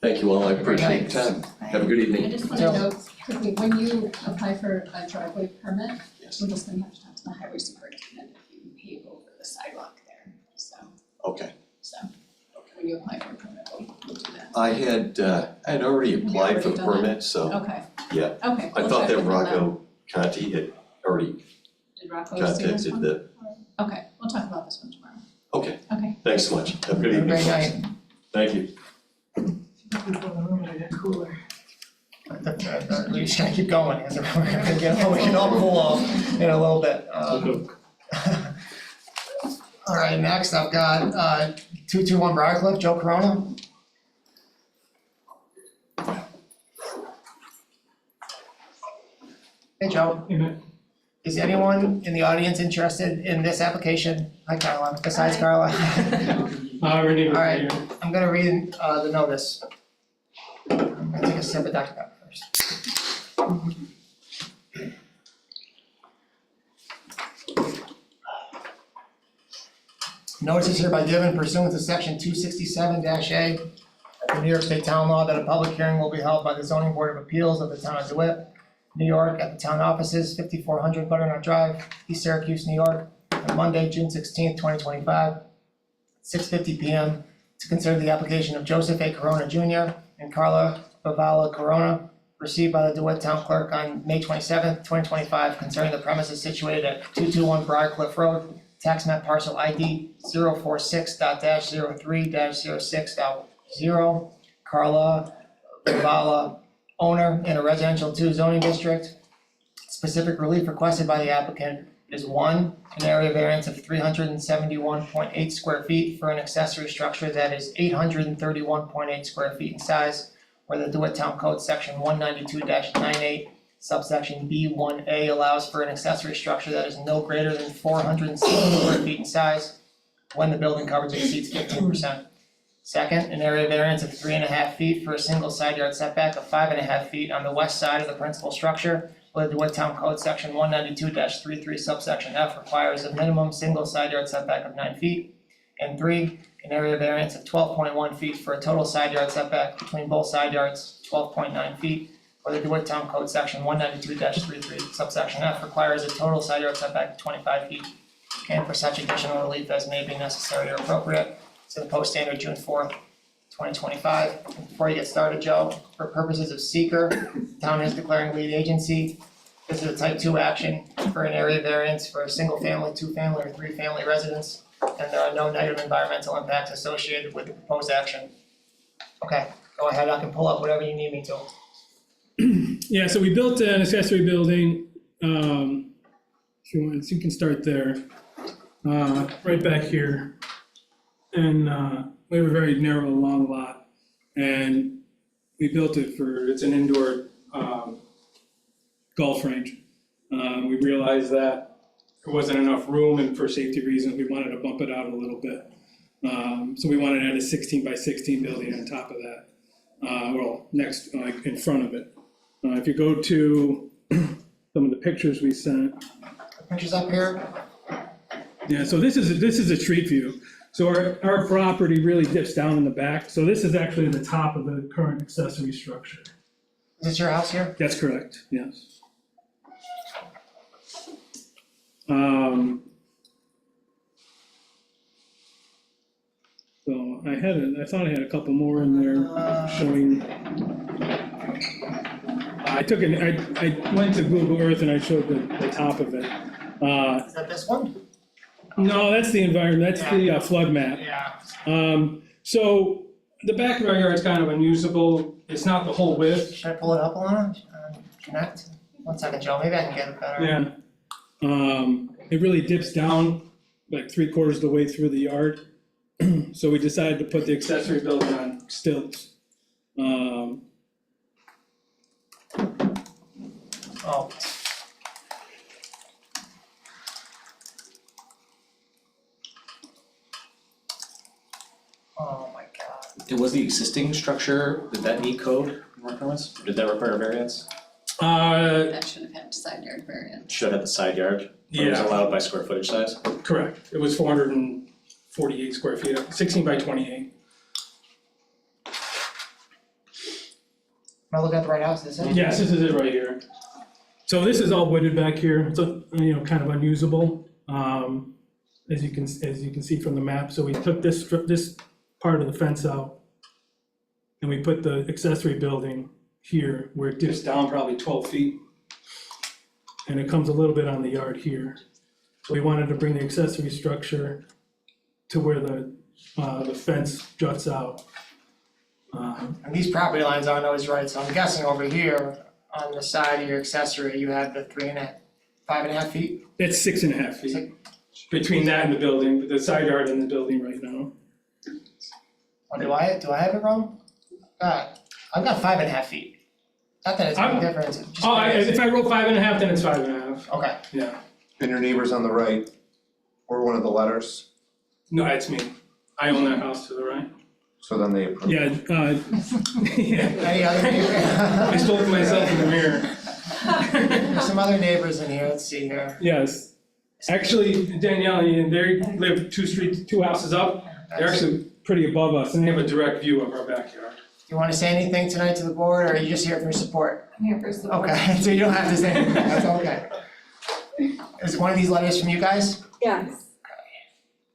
Thank you all, I appreciate your time. Have a good I evening. just wanna note quickly, when you apply for a driveway permit, Yes. we're just gonna have to talk to the highway superintendent if you pave over the sidewalk there, so, Okay. when you apply for a permit, we'll do that. I had already applied for already done that? permit, so Okay. yeah. Okay, I we'll thought check that with them then. Rocco Conti had already Did Rocco see this contacted one? the, Okay, we'll talk about this one tomorrow. okay, Okay. thanks so much. Have a good Have a evening. great night. Thank you. We just gotta keep going, because we're gonna get, we can all cool off in a little bit. All right, next I've got 221 Briarcliff, Joe Corona. Hey, Joe. Is anyone in the audience interested in this application? Hi, Carla, besides Carla. Already. All right, I'm gonna read the notice. I'm gonna take a sip of Dr. Pepper first. Notice is hereby given pursuant to section 267-A of the New York State Town Law that a public hearing will be held by the zoning board of appeals of the town of DeWitt, New York, at the town offices, 5400 Butternut Drive, East Syracuse, New York, on Monday, June 16th, 2025, 6:50 p.m. to consider the application of Joseph A. Corona Jr. and Carla Bavala Corona, received by the DeWitt Town Clerk on May 27th, 2025, concerning the premises situated at 221 Briarcliff Road, tax map parcel ID 046.03-06.0, Carla Bavala, owner in a residential 2 zoning district. Specific relief requested by the applicant is 1, an area variance of 371.8 square feet for an accessory structure that is 831.8 square feet in size, where the DeWitt Town Code section 192-98 subsection B1A allows for an accessory structure that is no greater than 460 square feet in size when the building coverage exceeds 15%. Second, an area variance of 3.5 feet for a single side yard setback of 5.5 feet on the west side of the principal structure, where the DeWitt Town Code section 192-33 subsection F requires a minimum single side yard setback of 9 feet. And 3, an area variance of 12.1 feet for a total side yard setback between both side yards, 12.9 feet, where the DeWitt Town Code section 192-33 subsection F requires a total side yard setback of 25 feet. And for such additional relief as may be necessary or appropriate, to the post standard June 4th, 2025. And before you get started, Joe, for purposes of seeker, the town is declaring lead agency. This is a type 2 action for an area variance for a single family, 2-family, or 3-family residence, and there are no negative environmental impacts associated with the proposed action. Okay, go ahead, I can pull up whatever you need me to. Yeah, so we built an accessory building, if you want, so you can start there, right back here. And we have a very narrow, long lot, and we built it it's an indoor golf range. We realized that there wasn't enough room, and for safety reasons, we wanted to bump it out a little bit. So we wanted to add a 16 by 16 building on top of that, next, like in front of it. If you go to some of the pictures we sent. Pictures up here? Yeah, so this is a street view. So our property really dips down in the back. So this is actually the top of the current accessory structure. Is this your house here? That's correct, yes. So I thought I had a couple more in there showing. I went to Google Earth and I showed the top of it. Is that this one? No, that's the environment, that's the flood map. Yeah. So the back of our yard is kind of unusable. It's not the whole width. Should I pull it up, Alana? connect? One second, Joe, maybe I can get it better. Yeah. It really dips down like 3/4 of the way through the yard. So we decided to put the accessory building on stilts. Oh. Oh my god. It was the existing structure, did that need code requirements? Did that require a variance? That should have had side yard variance. Should have the side yard, or was Yeah. allowed by square footage size? Correct. It was 448 square feet, 16 by 28. Am I looking at the right house, is it? Yes, this is it right here. So this is all wooded back here, it's, kind of unusable, as you can see from the map. So we took this part of the fence out, and we put the accessory building here, where it dips down probably 12 feet. And it comes a little bit on the yard here. So we wanted to bring the accessory structure to where the fence juts out. And these property lines aren't always right, so I'm guessing over here on the side of your accessory, you have the 5.5 feet? It's 6.5 feet between that and the building, the side yard and the building right now. Oh, do I have it wrong? I've got 5.5 feet. Not that it's a big difference, it's just. If I wrote 5.5, then it's 5.5, Okay, yeah. And your neighbors on the right, or one of the letters, No, it's me. I own that house to the right. so then they approve. Yeah, any other neighbor? I stole it myself in the mirror. There's some other neighbors in here, let's see here. Yes. Actually, Danielle, they live two houses up. They're actually pretty above us, and they have a direct view of our backyard. Do you wanna say anything tonight to the board, or are you just here for support? I'm here for support. Okay, so you don't have to say anything, that's okay. Is one of these letters from you guys? Yes.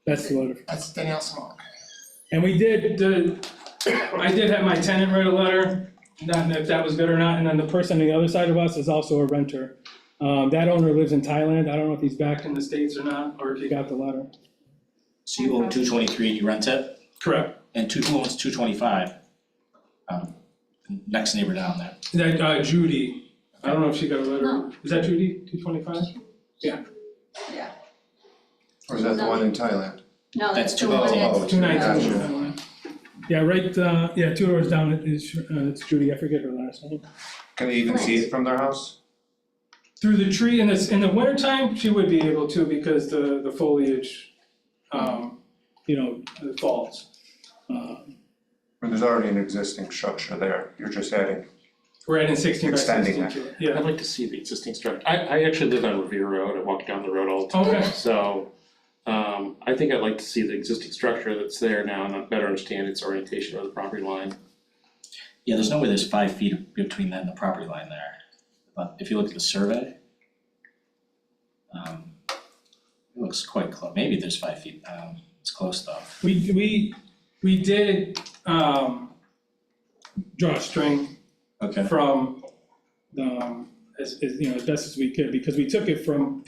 That's the letter. That's Danielle Small. And I did have my tenant write a letter, not if that was good or not, and then the person on the other side of us is also a renter. That owner lives in Thailand, I don't know if he's back in the States or not, or if he got the letter. So you own 223 and you rent it, Correct. and who owns 225? Next neighbor down there. That, Judy, I don't know if she got a letter. No. Is that Judy, 225? Yeah. Or is that the one in Thailand? No, That's that's the one that's. 219. Yeah, right, 2 doors down it's Judy, I forget her last name. Can they even see it from their house? Through the tree, in the wintertime, she would be able to because the foliage, it falls. Or there's already an existing structure there, you're just adding. We're adding 16 by Extending 16 to it, yeah. I'd like to see the existing structure. I actually live on Revere Road, I walk down the road all the time. Okay. So, I think I'd like to see the existing structure that's there now and better understand its orientation of the property line. Yeah, there's no way there's 5 feet between that and the property line there. But if you look at the survey, it looks quite close, maybe there's 5 feet, it's close though. We did, draw a string Okay. from as best as we could, because we took it from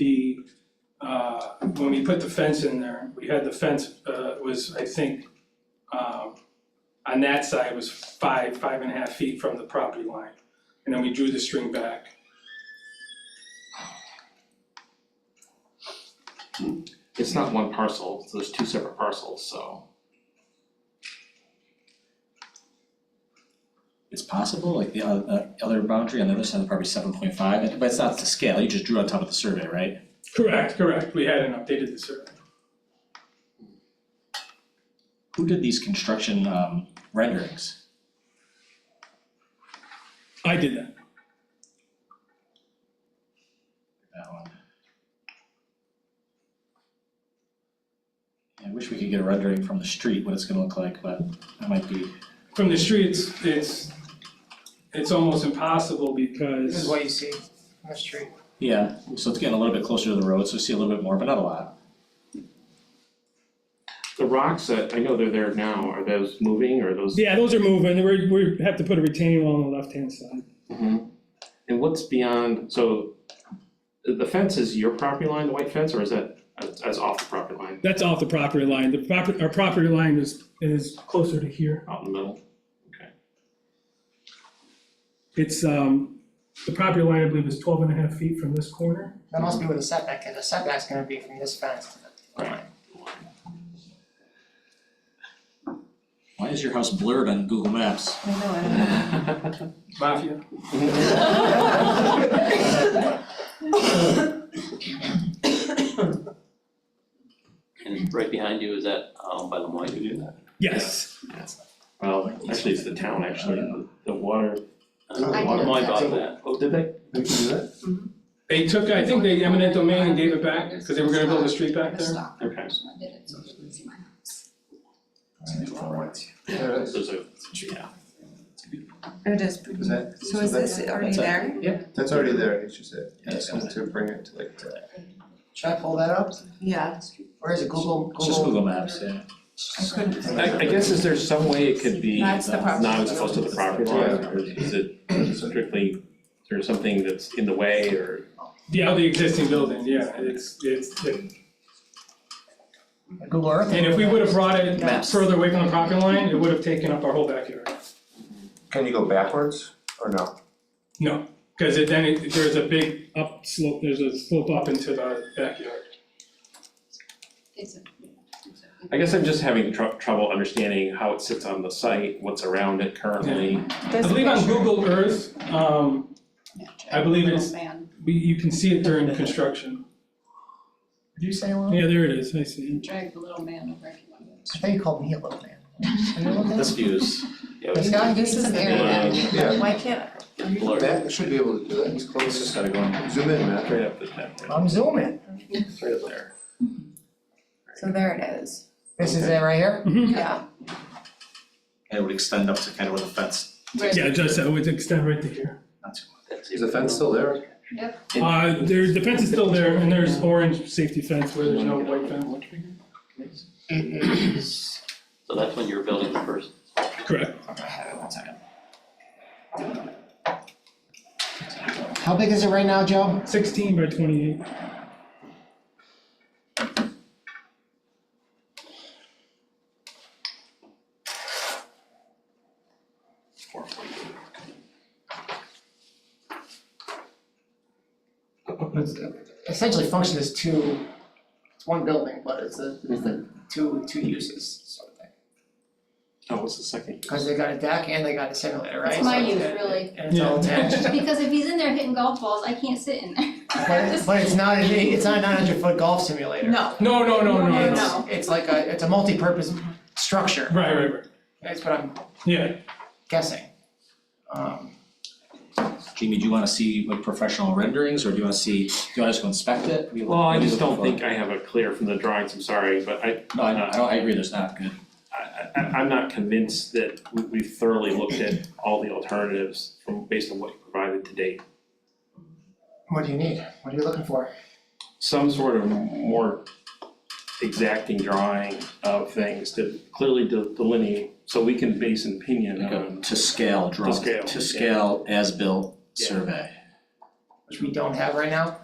when we put the fence in there, we had the fence, was, I think, on that side was 5.5 feet from the property line. And then we drew the string back. It's not one parcel, so there's 2 separate parcels, so. It's possible, like the other boundary on the other side is probably 7.5, but it's not to scale, you just drew on top of the survey, right? Correct, we hadn't updated the survey. Who did these construction renderings? I did that. That one. Yeah, I wish we could get a rendering from the street, what it's gonna look like, but that might be. From the street, it's almost impossible This is because, what you see on the street. Yeah, so it's getting a little bit closer to the road, so you see a little bit more, but not a lot. The rocks that, I know they're there now, are those moving or are those? yeah, those are moving, we have to put a retaining wall on the left-hand side. Mhm. And what's beyond, so the fence is your property line, the white fence, or is that as off the property line, That's off the property line, our property line is closer to here. out in the middle? It's, the property line, I believe, is 12.5 feet from this corner. That must be where the setback is, the setback's gonna be from this fence to the line. Why is your house blurred on Google Maps? I know, I don't know. Mafia. And right behind you, is that by Lemoyne? Yes. Well, actually, it's the town, actually, the water. Lemoyne bought that. Oh, did they? They can do that? They took, I think they eminent domain and gave it back, because they were gonna build a street back there. Okay. I did it, so they wouldn't see my house. There's a, yeah. It is, Is that? so is this already there? That's already there, it's just it, I just wanted to bring it to like. Should I pull that up? Yeah. Or is it Google? It's just Google Maps, yeah. I couldn't. I guess, is there some way it could be That's the property. not as close to the property line, or is it strictly, is there something that's in the way, or? Yeah, the existing building, yeah, Google Earth? and if we would have brought it Maps. further away from the property line, it would have taken up our whole backyard. Can you go backwards or no? No, because there's a big up slope, there's a slope up into the backyard. It's a, I guess I'm just having trouble understanding how it sits on the site, what's around it currently. I believe on Google Earth, I believe it's, you can see it during construction. Did you say one? Yeah, there it is, I see. drag the little man over if you want to. I thought you called me a little man. Are you a little man? This view is, This guy, This is the Yeah. Yeah. Why can't Matt should be able to do that, he's close. just gotta go in. Zoom in, Matt. Right up the top, I'm zooming. right up there. So there it is. This is it right here? Yeah. And it would extend up to kind of where the fence, Yeah, just, it would extend right to here. not too much. Is the fence still there? The fence is still there, and there's orange safety fence where there's no white fence. It is, So that's when you were building the first. Correct. okay, 1 second. How big is it right now, Joe? 16 by 28. It's essentially functions as two, it's one building, but it's the two uses sort of thing. Oh, what's the second? Cause they got a deck and they got a simulator, right? It's my So use, it's- really. And it's all attached. Because if he's in there hitting golf balls, I can't sit in there. But it's not it's not a 900-foot golf simulator. No. No. It's like it's a multi-purpose structure. Right. That's what I'm Yeah. guessing. Jamie, do you wanna see like professional renderings, or do you wanna just go inspect it? Well, I just don't think I have it clear from the drawings, I'm sorry, but No, I agree, there's not good. I'm not convinced that we've thoroughly looked at all the alternatives based on what you provided to date. What do you need? What are you looking for? Some sort of more exacting drawing of things to clearly delineate, so we can base an opinion Like a on. to scale drawing, scale, to yeah. scale as-built Yeah. survey. Which we don't have right now?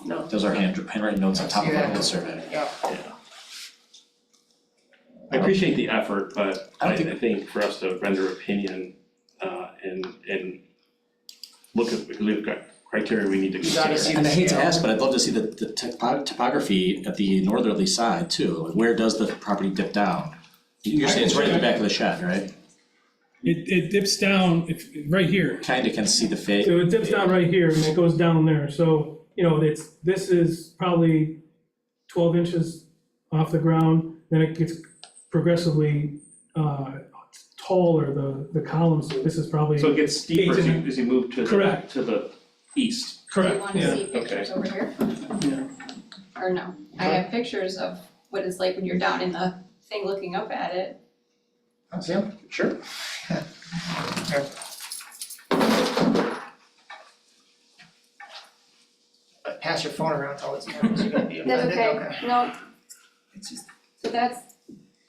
No, those are handwritten notes on top of Yeah. the survey. Yeah. I appreciate the effort, but I I don't think for us to render opinion and look at, because we've got criteria we need to You gotta consider. see And I hate to scale. ask, but I'd love to see the topography at the northerly side too, like where does the property dip down? You're saying it's right at the back of the shed, right? It dips down, right here. Kinda can see the fade. So it dips down right here and it goes down there, so, this is probably 12 inches off the ground, then it gets progressively taller, the columns, so this is probably. So it gets steeper as 8 you move to Correct. the east. Do you Correct, wanna yeah. see pictures over here? Yeah. Or no? I have pictures of what it's like when you're down in the thing looking up at it. See him? Sure. Here. Pass your phone around to all these cameras, you're gonna be That's offended, okay, no. So that's,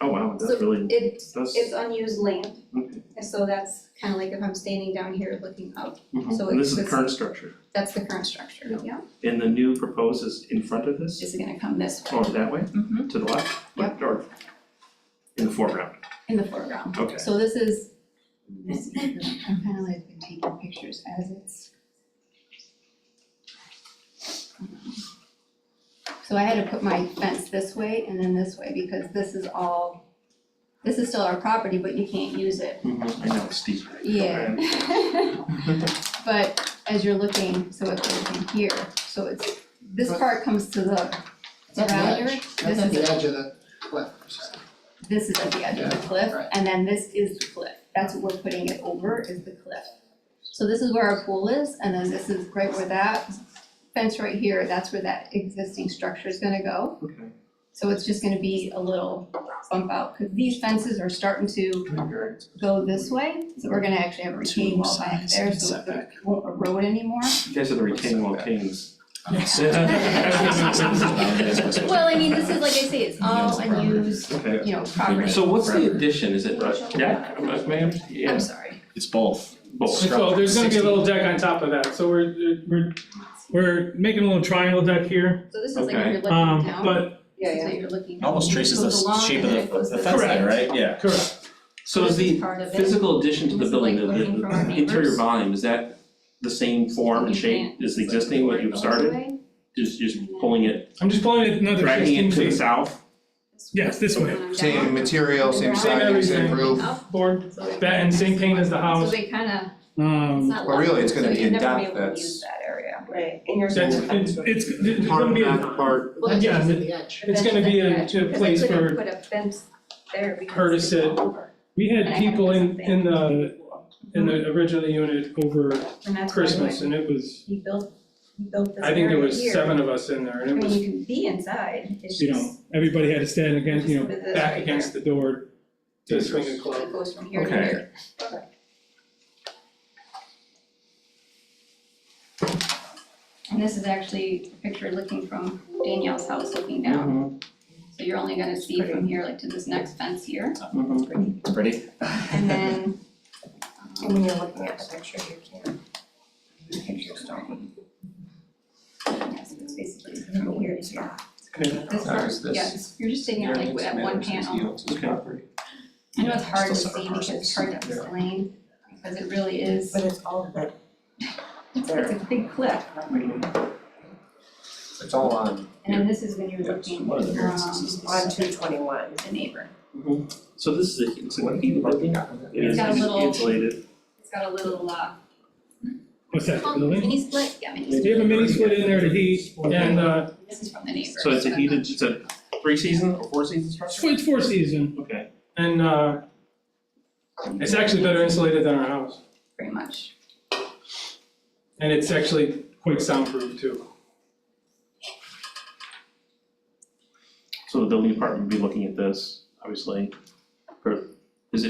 Oh, wow, So that's really, it's that's, unused land. okay. And so that's kind of like if I'm standing down here looking up, so And this is the it's- current structure, that's the current structure, yeah. and the new proposed is in front of this, This is gonna come this way. or that way, Mhm. to the left? Yep. Or in the foreground? In the foreground. Okay. So this is, I'm kind of like been taking pictures as it's So I had to put my fence this way and then this way because this is still our property, but you can't use it. I know, it's steep. Yeah. But as you're looking, so if you're looking here, so it's, this part comes to the It's at the boundary. edge, that's at the edge of the cliff. This is at the edge of the cliff, right. and then this is the cliff. That's what we're putting it over, is the cliff. So this is where our pool is, and then this is right where that fence right here, that's where that existing structure is gonna go. Okay. So it's just gonna be a little bump out, because these fences are starting to go this way. So we're gonna actually have a retaining wall back there, so it won't erode anymore. You guys are the retaining wall kings. Well, I mean, this is, like I say, it's all unused, Okay. you know, property. So what's the addition, is it a deck, ma'am? Yeah. I'm sorry. It's both. Both. So there's gonna be a little deck on top of that, so we're making a little triangle deck here. So this is like if Okay. you're looking down. But So you're looking. Almost traces goes the along shape and then of it goes the this fence way. there, right? Yeah. correct. So is This the part of it. physical addition to the This is building, like looking from our the interior neighbors. volume, is that the same form and You shape can't- as the existing, what you've started? Just pulling it, I'm just pulling it another dragging 16 it to the feet. south? Yes, this way. Same material, same Same siding, same everything. roof. Board, that and same paint as the So house. they kinda, it's Um, not Well, really, it's level, gonna so be in you'd never be depth, able to that's- use that area. Right, and yours that's, is a fence. it's gonna be, part. Well, yeah, that's at the edge. it's gonna be a Because I place couldn't for put a fence there because her to it's sit. all over. we And I had had to people put in something. the original unit over And that's why Christmas when and it was, he built this I think there area was here, 7 of us in there and I it mean, was, you can be inside, it's you know, just, everybody had to stand against, you know, Just put this back right against the door to swing a club. it goes from here to Okay. here. And this is actually a picture looking from Danielle's house looking down. So you're only gonna see from here like to this next fence here. It's pretty. And then, And when you're looking at the picture, you can't. The pictures don't. yes, it's basically from here to here. Okay. This Now, part, is this yes, you're just taking out like that one panel. Okay. I know it's hard to Still see separate because it's hard to parcels. explain, because it really is, But it's all that. it's a big cliff. It's all on. And then this is when you're looking One of the from variances is the On setback. 221. the neighbor. So this is it's a heated building? It is got a little- insulated. It's got a little, What's that, the building? mini split, yeah, mini We split. have a mini split in there to heat and This is from the neighbor. So it's a heated, it's a 3-season or 4-season structure? it's 4 season Okay. and it's actually better insulated than our house. Pretty much. And it's actually quite soundproof too. So the building department would be looking at this, obviously. Is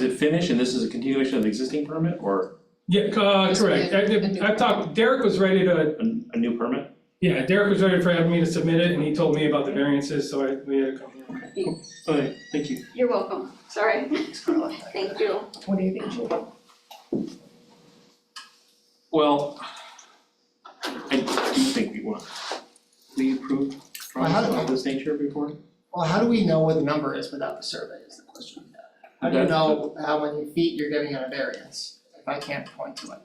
it finished and this is a continuation of the existing permit or Yeah, correct. I talked, Derek was ready to, a new permit? yeah, Derek was ready for me to submit it and he told me about the variances, so we had to come here. Okay, thank you. You're welcome, sorry. Thank you. What do you think, Julie? Well, I do think we approved Well, how drawings do of this nature before? Well, how do we know what the number is without the survey is the question. How do you know how many feet you're getting on a variance if I can't point to it?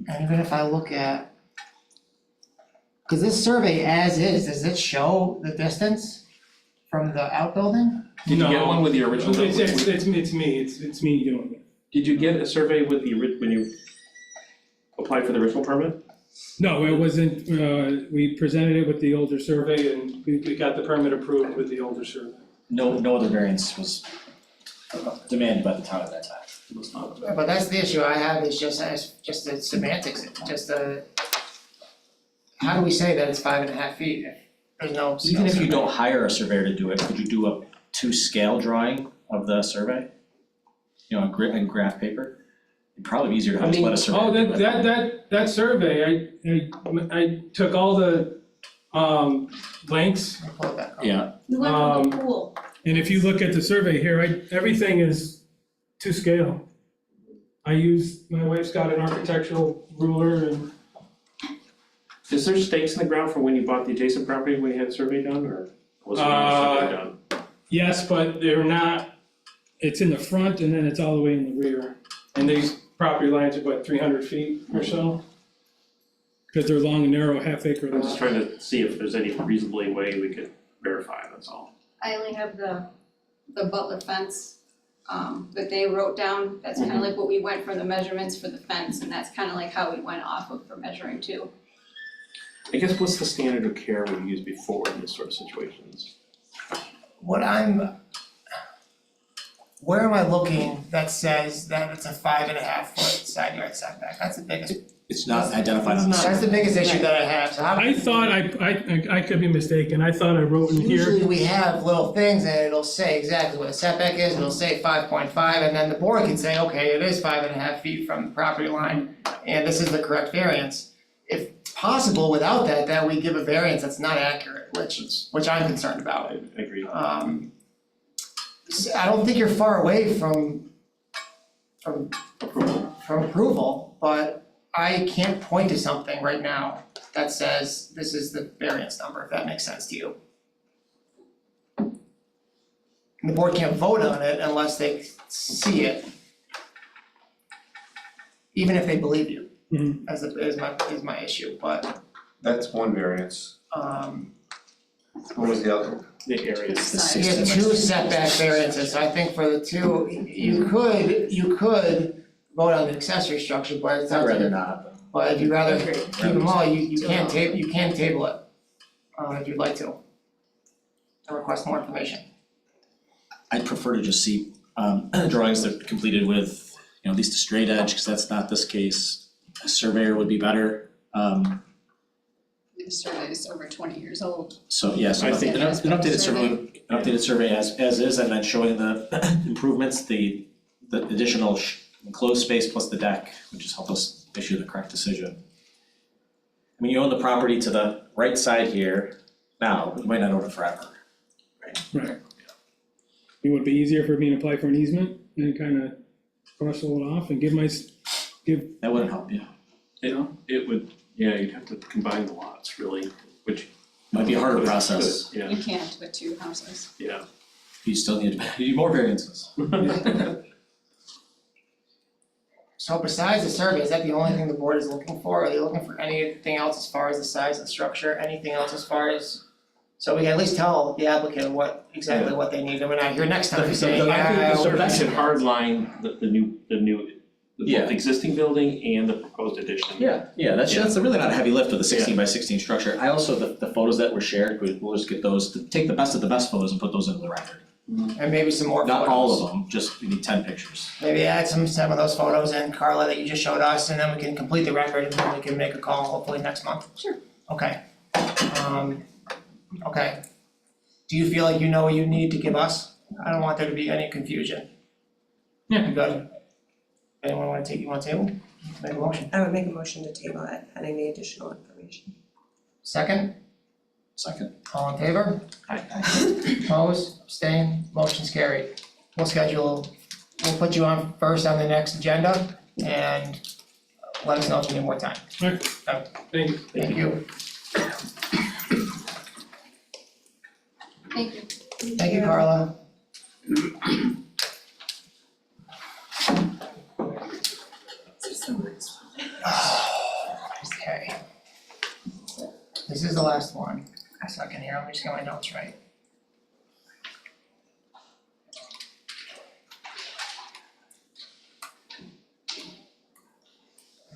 And even if I look at, cause this survey as is, does it show the distance from the outbuilding? Did you get one with the original? It's me doing it. Did you get a survey with the when you applied for the original permit? No, it wasn't, we presented it with the older survey and we got the permit approved with the older survey. No other variance was demanded by the town at that time. Yeah, but that's the issue I have is just the semantics, just the, how do we say that it's 5.5 feet if there's no Even if you survey? don't hire a surveyor to do it, could you do a 2-scale drawing of the survey? You know, in graph paper? It'd probably be easier to have just let a surveyor Oh, do it. that survey, I took all the lengths. I'll pull it back up. Yeah, We went from the pool. And if you look at the survey here, everything is to scale. My wife's got an architectural ruler and Is there stakes in the ground from when you bought the adjacent property when you had the survey done or was it survey done? yes, but they're not, it's in the front and then it's all the way in the rear. And they property lines are what, 300 feet or so? Because they're long and narrow, half acre I'm just lots. trying to see if there's any reasonably way we could verify, that's all. I only have the Butler fence, that they wrote down, that's kind of like what we went for the measurements for the fence, and that's kind of like how we went off of for measuring too. I guess what's the standard of care we've used before in this sort of situations? Where am I looking that says that it's a 5.5 foot side yard setback? That's the biggest, It's not identified on the that's the biggest issue that I have, so how do I thought, I could be mistaken, I thought I wrote in here. Usually we have little things and it'll say exactly what the setback is, it'll say 5.5, and then the board can say, okay, it is 5.5 feet from the property line, and this is the correct variance. If possible, without that we give a variance that's not accurate, which I'm concerned about. I agree. I don't think you're far away from approval, but I can't point to something right now that says this is the variance number, if that makes sense to you. And the board can't vote on it unless they see it. Even if they believe you, is my issue, but That's one variance. What was the other? The areas. you have 2 setback variances, so I think for the 2, you could vote on the accessory structure, but it's I'd not. rather not, But if you'd rather keep them all, you can table it, if you'd like to. And request more information. I'd prefer to just see drawings that are completed with, at least a straight edge, because that's not this case. A surveyor would be better, The survey is over 20 years old. so yes, I think- an updated survey as is, and then showing the improvements, the additional enclosed space plus the deck, which just help us issue the correct decision. I mean, you own the property to the right side here now, but you might not own it forever. Right. It would be easier for me to apply for an easement and kind of parcel it off and give That wouldn't help you. It would, yeah, you'd have to combine the lots really, which. Might be a harder process. Yeah, You can't with 2 houses. yeah. You still need more variances. So besides the survey, is that the only thing the board is looking for? Are they looking for anything else as far as the size of the structure, anything else as far as? So we can at least tell the applicant exactly what they need, and when I hear next time, they say, I think yeah, the survey should hardline Yeah. both the existing building and the proposed addition. That's really not a heavy lift with a 16 by 16 structure. I also, the photos that were shared, we'll just get those, to take the best of the best photos and put those into the record. and maybe some more photos. Not all of them, just we need 10 pictures. Maybe add some of those photos in, Carla, that you just showed us, and then we can complete the record, and then we can make a call hopefully next month. Sure. Okay. Okay. Do you feel like you know what you need to give us? I don't want there to be any confusion. Yeah. You good? Anyone wanna table? Make a motion. I would make a motion to table it pending the additional information. Second? Second. All in favor? Opposed, abstained, motion's carried. We'll put you on first on the next agenda, and let us know if you need more time. Alright. Thank you. Thank you. Thank you. Thank you, Carla. Okay. This is the last one. A second here, let me just get my notes right.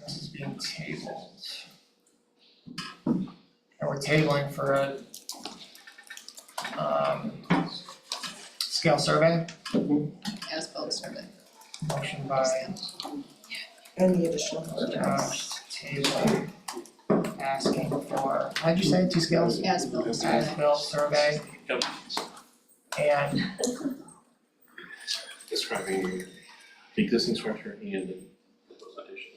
This is being tabled. And we're tabling for a scale survey, As-built survey. motion by And the additional photographs. table asking for, how'd you say, 2 scales? As-built survey. As-built survey. Yep. And Describing the existing structure and the proposed addition.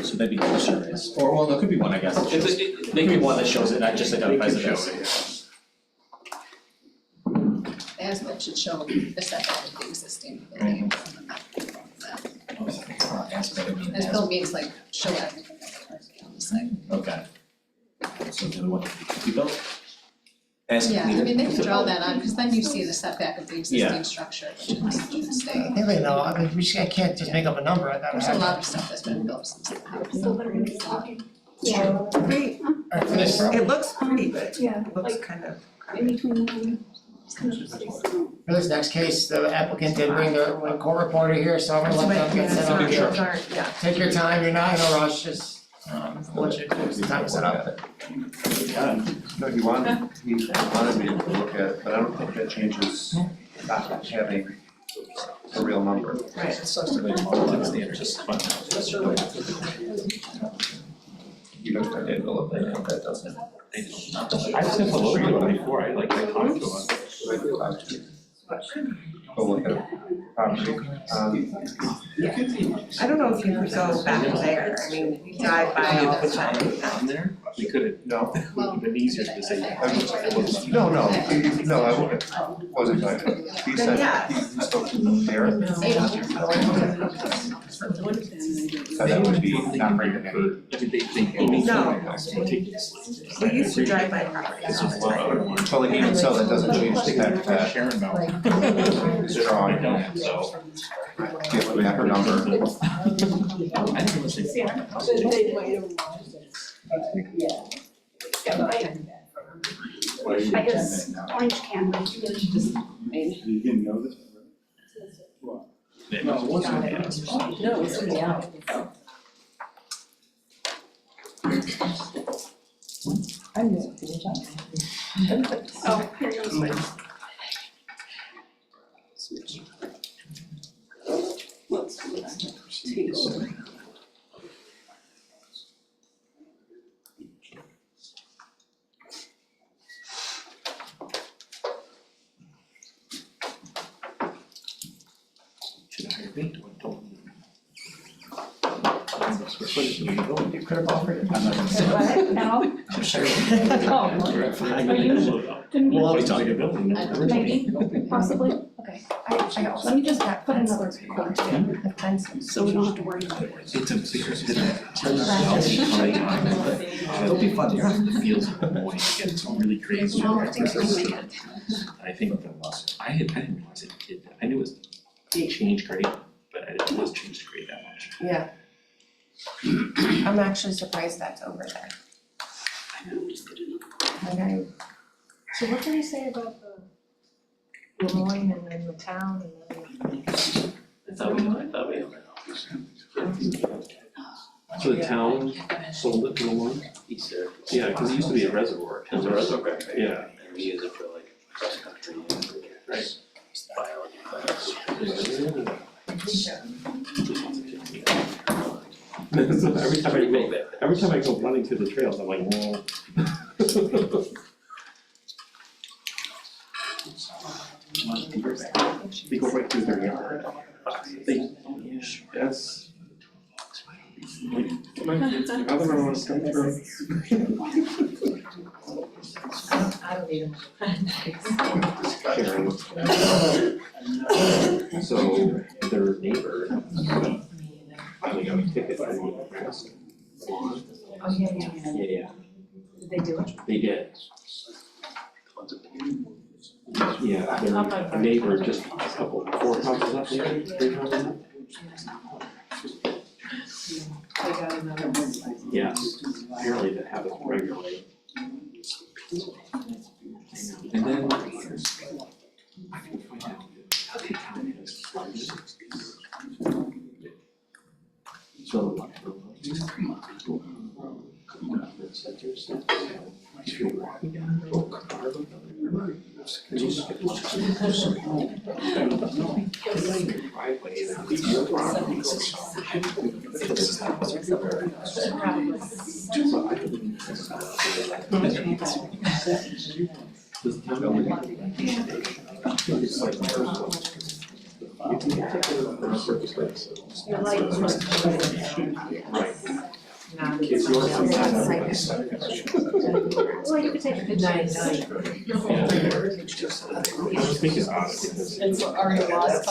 So that'd be 2 surveys, or well, there could be one, I guess. It shows- There could be one that shows it, not just identifies it as. The as-built should show the setback of the existing building. As-built means like show everything that's currently on the site. Okay. So the other one could be built? as Yeah, I completed. mean, they can draw that on, because then you see the setback of the existing structure, which is gonna stay. I think they know, I mean, I can't just make up a number, I gotta There's have. a lot of stuff that's been built since the house. Yeah, pretty, Alright, for this, it looks pretty, but Yeah, it looks kind of. in between them. for this next case, the applicant did bring their court reporter here, so I'm gonna let them get set up But, here. those aren't, yeah. Take your time, you're not in a rush, just, let you, take some time to set up. No, he wanted me to look at it, but I don't think that changes not having a real number. Right. It sucks to make multiple standards, just fun. You don't have to develop that doesn't. I just have to look at it before I talk to him. Go look at property, I don't know if you could go back there, I mean, we drive by all the time. On there, we could have, no, it would have been easier to say. no, I wasn't going to. He said, he spoke to the mayor. So that would be not very good. No. We used to drive by properties all the time. Well, like even so, that doesn't change the fact that Sharon about. strong, so give a back number. I guess orange candy. You didn't know this? No, it wasn't. No, it's in the out. Oh, here goes my. Should I hire me? Square footage of the building. You could have offered it. What? No? Sure. Oh, are you, didn't We'll you, always talk about building. maybe, possibly? Okay, let me just put another quote in, so we don't have to worry about it. It's a secret. It'll be fun, you're not. Feels annoying to get some really crazy. No, I think it's gonna make it. I think I didn't realize it did that. I knew it was changed grade, but I didn't realize it changed grade that much. Yeah. I'm actually surprised that's over there. Like So what did he say about the Lemoyne and then the town and then? I thought we. So the town sold it to Lemoyne? East there. Yeah, cause it used to be a reservoir. It was a reservoir. Yeah. And we use it for like cross country and Right. biology class. So every time I go running through the trails, I'm like, whoa. They go right through their yard. That's. Like, other than when it's coming through. Sharon. So their neighbor, finally got a ticket for the grass. Oh, yeah. Yeah, Did they do it? they did. Yeah, their neighbor just a couple, 4 houses up there, 3 houses up. They got another one. Yes, apparently that happens regularly. And then. I can find out how the town has flooded. So. If you're walking down the road, car look down the river, and you look at the driveway, and it's your property. It's like the first one. You can take it on the surface place. Right. It's yours. Well, you could take a picture. Yeah. I was thinking about it because. It's already lost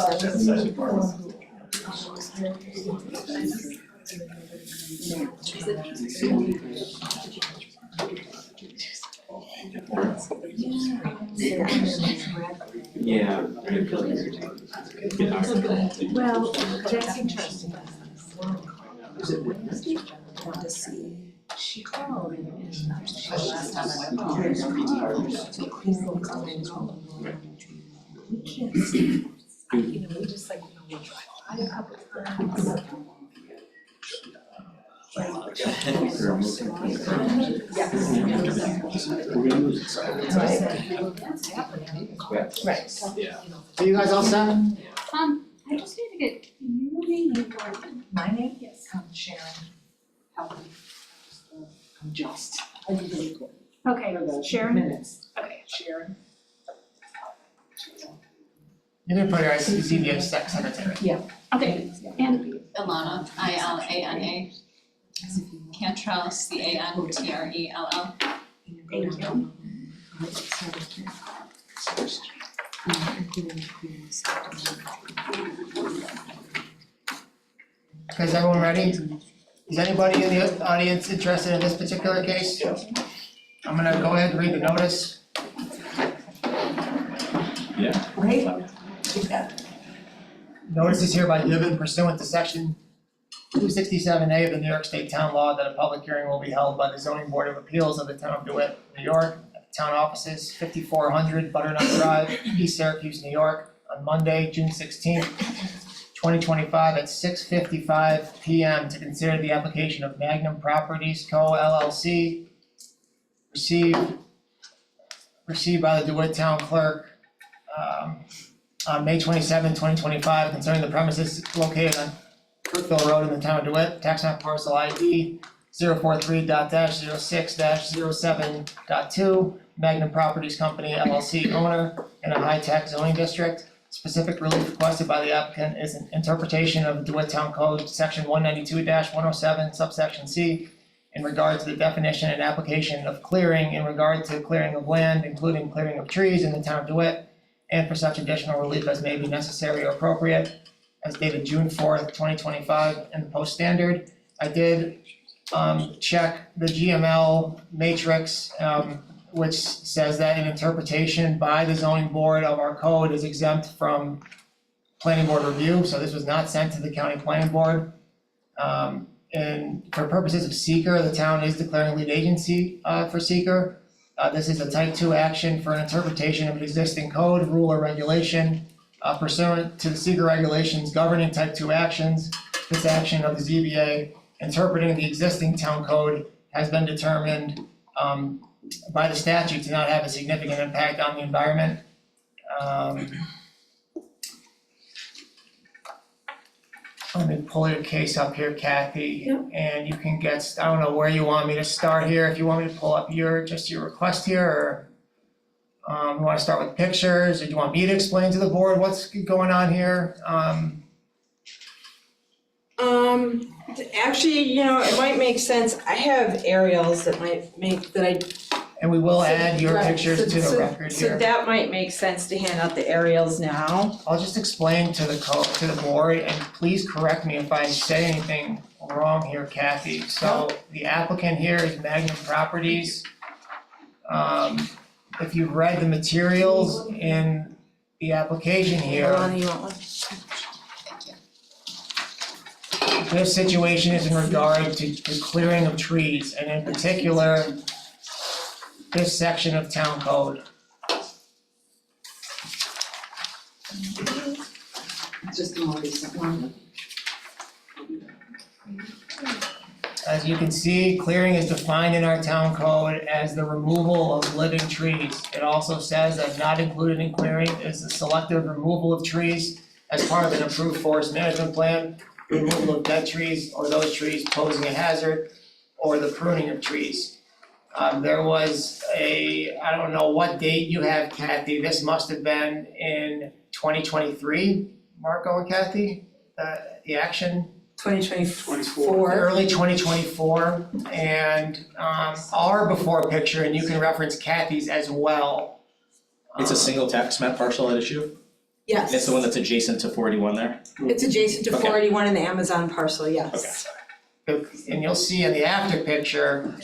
Yeah. Well, that's interesting. Is it Wednesday? Want to see. She called and. So clean the comments. We can't see, you know, we just like, we'll drive by a couple times. Right. So you guys all set? I just need to get your name and your. My name? Yes. Sharon. I'm just. I did really good. Okay, Sharon? Minutes. Okay. Sharon. You can put her as ZBA secretary. Okay, and Ilana, Ilana. Cantrell, Cantrell. thank you. Okay, is everyone ready? Is anybody in the audience interested in this particular case? I'm gonna go ahead and read the notice. Great. Notice is hereby given pursuant to section 267A of the New York State Town Law that a public hearing will be held by the Zoning Board of Appeals of the Town of DeWitt, New York, at the town offices, 5400 Butternut Drive, East Syracuse, New York, on Monday, June 16th, 2025 at 6:55 PM to consider the application of Magnum Properties Co. LLC, received by the DeWitt Town Clerk, on May 27, 2025, concerning the premises located on Brookville Road in the town of DeWitt, tax map parcel ID 043.-06-07.2, Magnum Properties Company LLC owner in a high-tech zoning district. Specific relief requested by the applicant is an interpretation of the DeWitt Town Code, section 192-107, subsection C, in regard to the definition and application of clearing in regard to clearing of land, including clearing of trees in the town of DeWitt, and for such additional relief as may be necessary or appropriate, as dated June 4th, 2025, in the Post Standard. I did check the GML matrix, which says that an interpretation by the zoning board of our code is exempt from planning board review, so this was not sent to the county planning board. And for purposes of seeker, the town is declaring lead agency for seeker. This is a type 2 action for an interpretation of an existing code, rule, or regulation pursuant to the seeker regulations governing type 2 actions. This action of the ZBA interpreting the existing town code has been determined by the statute to not have a significant impact on the environment. Let me pull your case up here, Kathy, and you can get, I don't know where you want me to start here, if you want me to pull up your request here, or you wanna start with pictures, or do you want me to explain to the board what's going on here? Actually, you know, it might make sense, I have aerials that might make, that I. And we will add your Right, pictures to the record here. So that might make sense to hand out the aerials now. I'll just explain to the board, and please correct me if I say anything wrong here, Kathy. So the applicant here is Magnum Properties. If you've read the materials in the application here. Alana, you want one? This situation is in regard to clearing of trees, and in particular, this section of town code. Just the more recent one. As you can see, clearing is defined in our town code as the removal of living trees. It also says that not included in clearing is the selective removal of trees as part of an approved forest management plan, removal of dead trees or those trees posing a hazard, or the pruning of trees. There was I don't know what date you have, Kathy, this must have been in 2023, Marco and Kathy, the action? 2024. Early 2024, and our before picture, and you can reference Kathy's as well. It's a single tax map parcel at issue? Yes. It's the one that's adjacent to 41 there? It's adjacent to Okay. 481 in the Amazon parcel, yes. And you'll see in the after picture,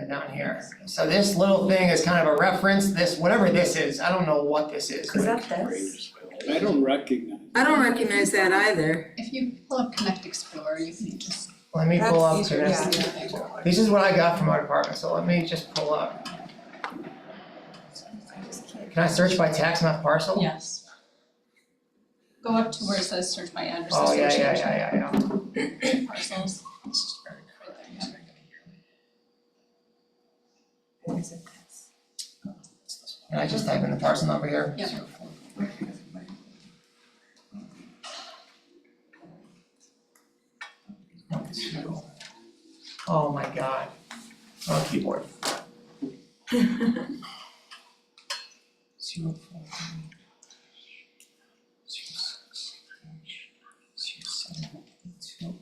then down here. So this little thing is kind of a reference, this, whatever this is, I don't know what this is. Is that this? I don't recognize. I don't recognize that either. If you pull up Connect Explorer, you can just. Let me pull up That's to easier, this. yeah. This is what I got from our department, so let me just pull up. Can I search by tax map parcel? Yes. Go up to where it says search by address Oh, yeah, association. yeah. Parcels. Can I just type in the parcel number here? Yep. Oh my god. Oh, keyboard. 043 0782.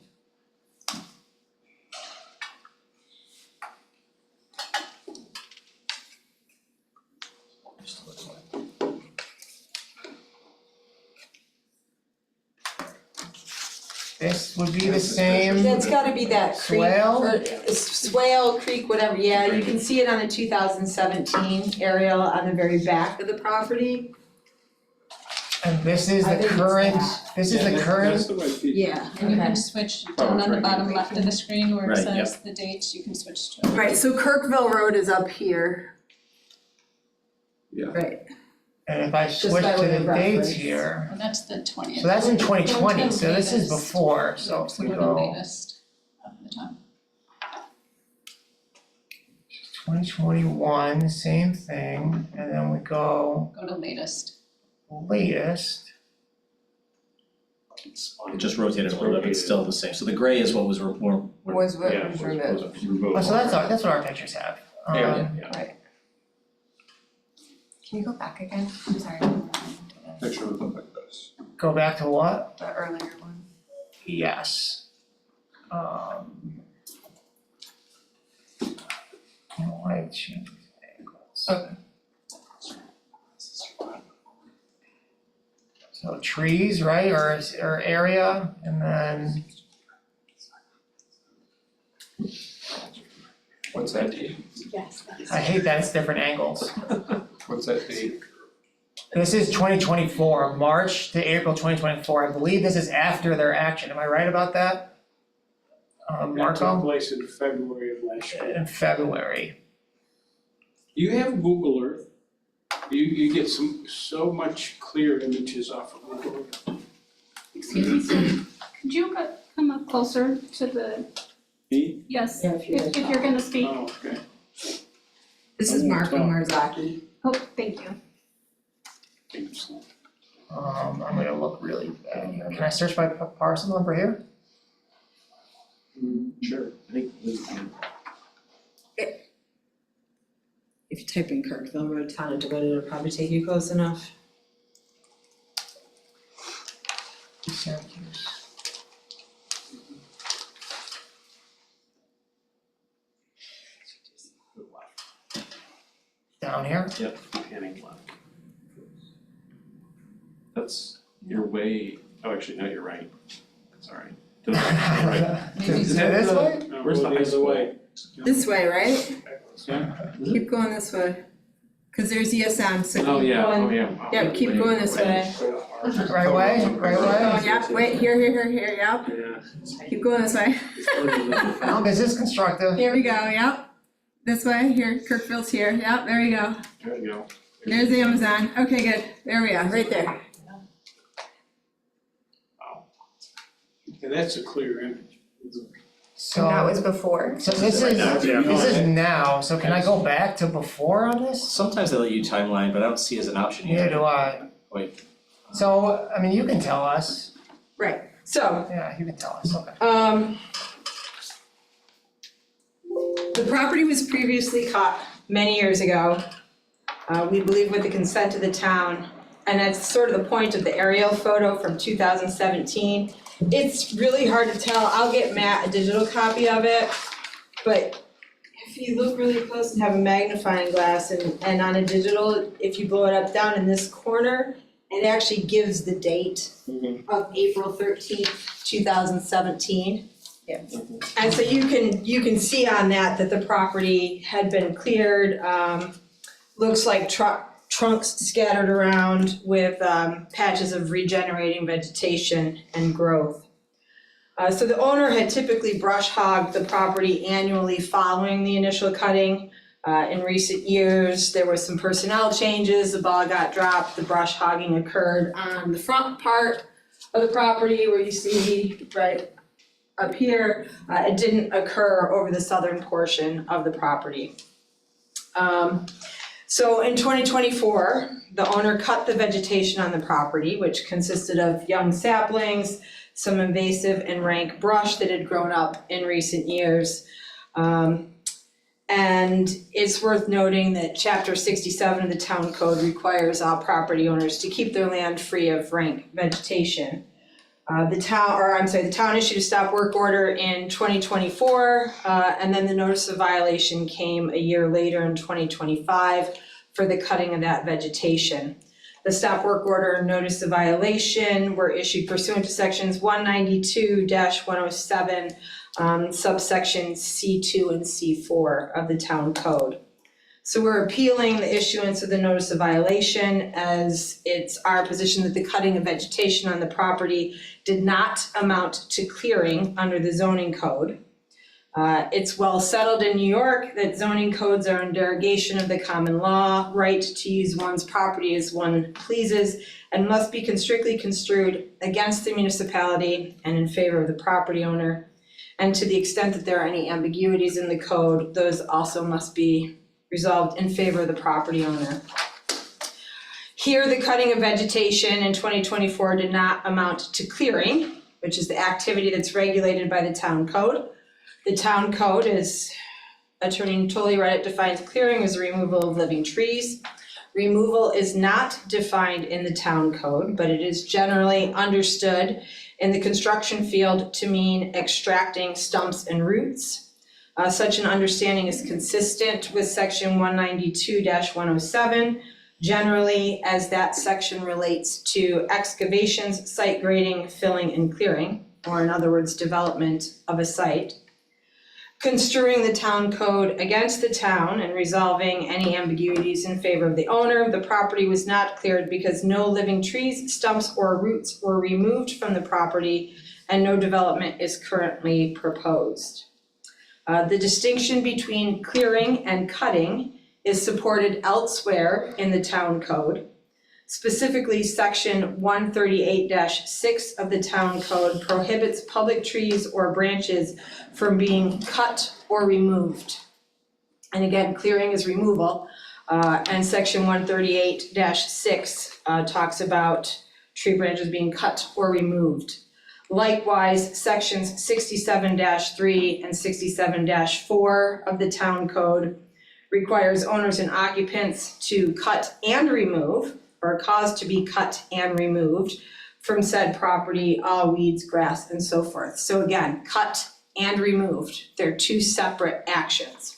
This would be the same. That's gotta be that creek, Swale? or Swale Creek, whatever, yeah, you can see it on the 2017 aerial on the very back of the property. And this is I the think it's current, that. this is the current, Yeah, And you okay. can switch down on the bottom left of the screen where it Right, says the dates, you can switch to. Right, so Kirkville Road is up here. Yeah. Right, and if I Just switch by to way the of dates reference. here, Well, that's the 20th. so that's in 2020, Go to so this is latest. before, so if we Go to go latest up at the top. 2021, same thing, and then we go Go to latest. latest. It just rotated a little bit, but it's still the same. So the gray is what was more. was what Yeah, was was removed. removed. Oh, so that's what our pictures have. Yeah, yeah. Can you go back again? I'm sorry. Picture would look like this. Go back to what? The earlier one. Yes. Why change angles? Okay. So trees, right, or area, and then, What's that date? Yes, that is. I hate that it's different angles. What's that date? This is 2024, March to April 2024, I believe this is after their action, am I right about that? That took Marco, place in February of last year. in February. You have Google Earth. You get so much clear images off of Google Earth. Excuse me, sir, could you come up closer to the, Me? yes, Yeah, if you're if you're gonna speak? Oh, okay. This is Marco Marzocchi. Oh, thank you. I'm gonna look really bad here, can I search by parcel number here? Sure. I think this is- If you type in Kirkville Road, Town of DeWitt, it'll probably take you close enough. Syracuse. Down here? Yep, panning left. That's, you're way, oh, actually, no, you're right. That's all right. To the right. Maybe Is it this way? No, Where's the go high other school? way. This way, right? Yeah. Keep going this way. Cause there's ESM, so keep Oh, going. yeah, oh, yeah. Wow. Yeah, keep going this way. Right way, right Keep way? going, yeah, wait, here, yep. Yeah. Keep going this way. No, this is constructive. Here we go, yep. This way, here, Kirkville's here, yep, there we go. There you go. There's the Amazon, okay, good, there we are, right there. Yeah, that's a clear image. So. That was before. So this Right is, now, yeah. this is now, so can I go back to before on this? Sometimes they let you timeline, but I don't see it as an option here. Neither do I. Wait, So, I mean, you can tell us, Right, so, yeah, you can tell us, okay. the property was previously caught many years ago. We believe with the consent of the town, and that's sort of the point of the aerial photo from 2017. It's really hard to tell, I'll get Matt a digital copy of it, but if you look really close and have a magnifying glass and on a digital, if you blow it up down in this corner, it actually gives the date of April 13th, 2017. And so you can see on that the property had been cleared, looks like trunks scattered around with patches of regenerating vegetation and growth. So the owner had typically brush hogged the property annually following the initial cutting. In recent years, there were some personnel changes, the ball got dropped, the brush hogging occurred on the front part of the property where you see right up here. It didn't occur over the southern portion of the property. So in 2024, the owner cut the vegetation on the property, which consisted of young saplings, some invasive and rank brush that had grown up in recent years. And it's worth noting that Chapter 67 of the Town Code requires all property owners to keep their land free of rank vegetation. The town issued a stop work order in 2024, and then the notice of violation came a year later in 2025 for the cutting of that vegetation. The stop work order and notice of violation were issued pursuant to sections 192-107, subsections C2 and C4 of the town code. So we're appealing the issuance of the notice of violation, as it's our position that the cutting of vegetation on the property did not amount to clearing under the zoning code. It's well settled in New York that zoning codes are in derogation of the common law right to use one's property as one pleases, and must be strictly construed against the municipality and in favor of the property owner. And to the extent that there are any ambiguities in the code, those also must be resolved in favor of the property owner. Here, the cutting of vegetation in 2024 did not amount to clearing, which is the activity that's regulated by the town code. The town code, as Attorney Tully read it, defines clearing as the removal of living trees. Removal is not defined in the town code, but it is generally understood in the construction field to mean extracting stumps and roots. Such an understanding is consistent with section 192-107, generally as that section relates to excavations, site grading, filling, and clearing, or in other words, development of a site. Construing the town code against the town and resolving any ambiguities in favor of the owner, the property was not cleared because no living trees, stumps, or roots were removed from the property, and no development is currently proposed. The distinction between clearing and cutting is supported elsewhere in the town code. Specifically, section 138-6 of the town code prohibits public trees or branches from being cut or removed. And again, clearing is removal. And section 138-6 talks about tree branches being cut or removed. Likewise, sections 67-3 and 67-4 of the town code requires owners and occupants to cut and remove, or cause to be cut and removed from said property, all weeds, grass, and so forth. So again, cut and removed, they're two separate actions.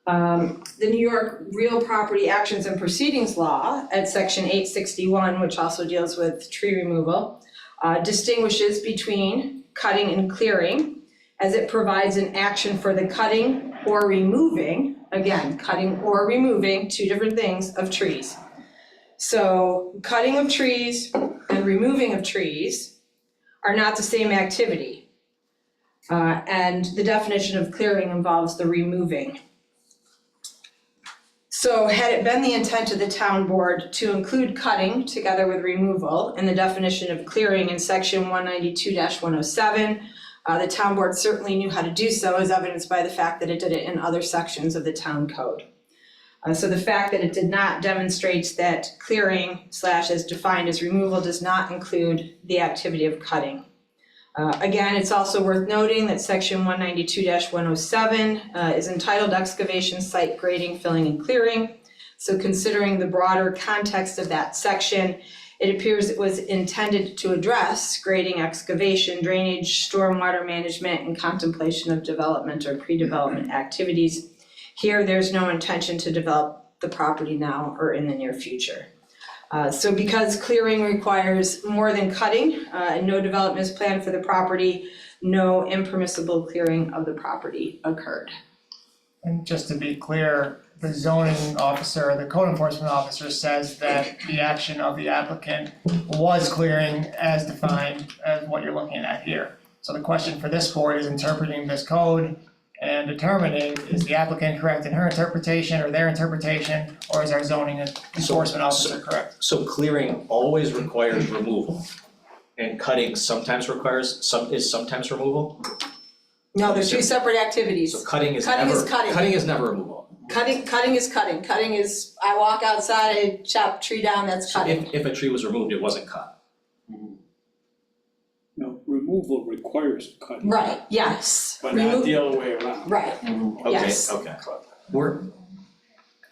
The New York Real Property Actions and Proceedings Law at section 861, which also deals with tree removal, distinguishes between cutting and clearing, as it provides an action for the cutting or removing, again, cutting or removing, two different things, of trees. So cutting of trees and removing of trees are not the same activity. And the definition of clearing involves the removing. So had it been the intent of the town board to include cutting together with removal in the definition of clearing in section 192-107, the town board certainly knew how to do so, as evidenced by the fact that it did it in other sections of the town code. So the fact that it did not demonstrates that clearing / as defined as removal does not include the activity of cutting. Again, it's also worth noting that section 192-107 is entitled Excavation, Site Grading, Filling, and Clearing. So considering the broader context of that section, it appears it was intended to address grading, excavation, drainage, stormwater management, and contemplation of development or pre-development activities. Here, there's no intention to develop the property now or in the near future. So because clearing requires more than cutting, and no development is planned for the property, no impermissible clearing of the property occurred. And just to be clear, the zoning officer, the code enforcement officer says that the action of the applicant was clearing as defined as what you're looking at here. So the question for this board is interpreting this code and determining, is the applicant correct in her interpretation or their interpretation, or is our zoning enforcement officer correct? So clearing always requires removal, and cutting sometimes sometimes removal? No, they're two separate activities. So cutting is Cutting is never, cutting. cutting is never removal. Cutting is cutting. Cutting is, I walk outside, I chop tree down, that's So cutting. if a tree was removed, it wasn't cut. No, removal requires cutting. Right, yes. But not the other way around. Right, yes. Okay, we're,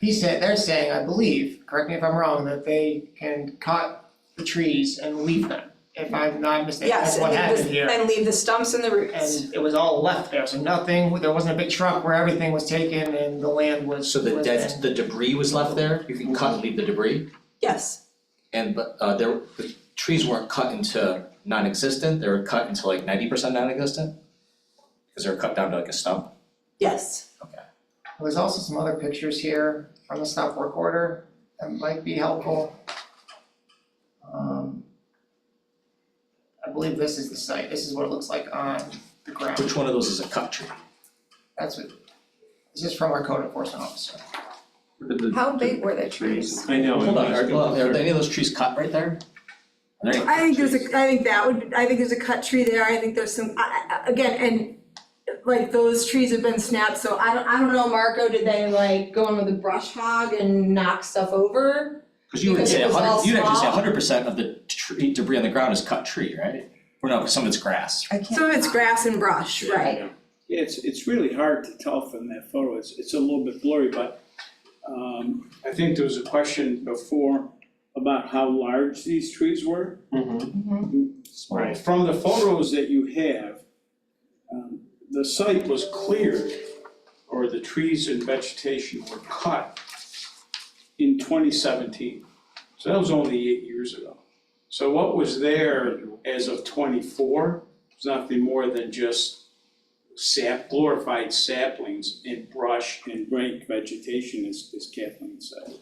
They're saying, I believe, correct me if I'm wrong, that they can cut the trees and leave them. If I'm not mistaken, Yes, that's what happened here. and leave the stumps and the roots. And it was all left there, so nothing, there wasn't a big truck where everything was taken and the land was. so the was dead, then- the debris was left there, you can cut and leave the debris? Yes, And the trees weren't cut into non-existent, they were cut into like 90% non-existent? Because they were cut down to like a stump? yes. There's also some other pictures here from the stop work order that might be helpful. I believe this is the site, this is what it looks like on the ground. Which one of those is a cut tree? That's what, this is from our code enforcement officer. How big were the trees? I know. Hold on, are any of those trees cut right there? Are there any I think cut there's trees? I think there's a cut tree there, I think there's some, again, and like those trees have been snapped, so I don't know, Marco, did they like go in with a brush hog and knock stuff over? Cause you would Because say it was all you'd actually say small? 100% of the tree debris on the ground is cut tree, right? Or no, some of it's grass. Some of it's grass and brush, right? Yeah, it's really hard to tell from that photo, it's a little bit blurry, but I think there was a question before about how large these trees were. Right. From the photos that you have, the site was cleared, or the trees and vegetation were cut in 2017. So that was only 8 years ago. So what was there as of '24 was nothing more than just glorified saplings and brush and rank vegetation, as Kathleen said.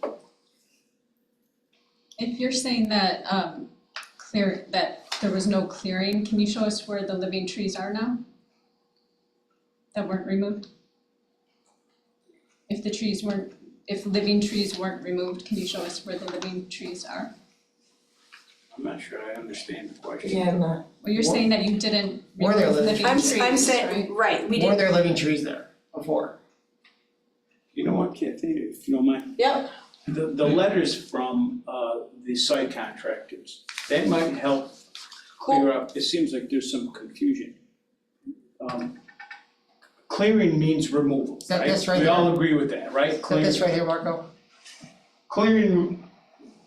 If you're saying that that there was no clearing, can you show us where the living trees are now? That weren't removed? If living trees weren't removed, can you show us where the living trees are? I'm not sure I understand the question. Yeah, I'm not. Well, you're saying that you didn't Were there remove living living I'm trees, right? saying, right, we Were did, there living trees there before? You know what, Kathleen, if you don't mind? yep, The letters from the site contractors, that might help clear up, it seems like there's some confusion. Clearing means removal, Is that right? this right We all here? agree with that, right? Is that this right here, Marco? Clearing,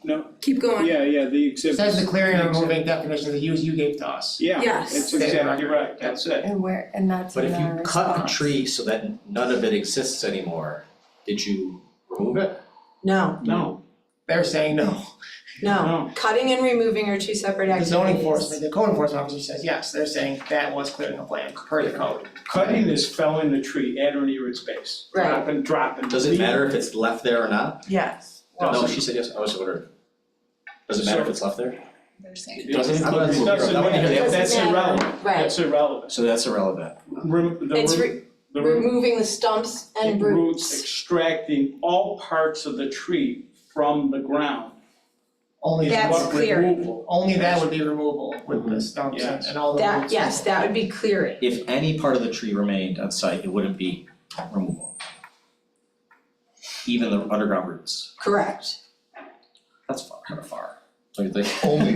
no, keep going. yeah, the It exhibit. says the clearing and removing definition that you gave to us. Yeah, Yes. that's exactly right, that's it. And where, and that's But in if our you cut a response. tree so that none of it exists anymore, did you remove it? No, No, They're saying no. no, cutting and removing are two separate The activities. zoning enforcement, the code enforcement officer says yes, they're saying that was clearing of land per the code. cutting is felling the tree at or near its base, Right. dropping. Does it matter if it's left there or not? Yes. No, she said yes, I was wondering. Does it matter if it's left there? They're saying. It doesn't matter, that's Doesn't matter. irrelevant, Right. that's irrelevant. So that's irrelevant. It's The removing the stumps and roots. extracting all parts of the tree from the ground. Only That's What clear. removal? only that would be removable with the stumps Yes. and all the roots. That would be clearing. If any part of the tree remained on site, it wouldn't be removal. Even the underground roots. Correct. That's kind of far. Don't you think? Only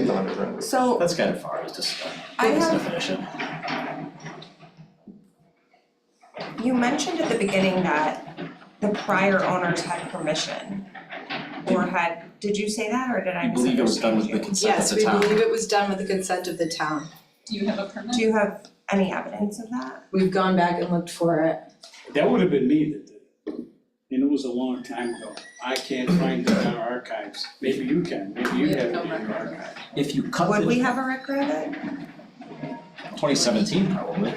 the underground. So That's kind of far, it's just I this have, definition. you mentioned at the beginning that the prior owners had permission. Or did you say that or did I I believe it was done with the misunderstand consent of Yes, the we town. believe it was done with the consent of the town. Do you have a permit? you? Do you have any evidence of that? We've gone back and looked for it. That would have been me that did it. And it was a long time ago. I can't find it in our archives. Maybe you can, maybe you We have have it no in your record of it. archive. If you cut Would we the, have a record of it? 2017 probably.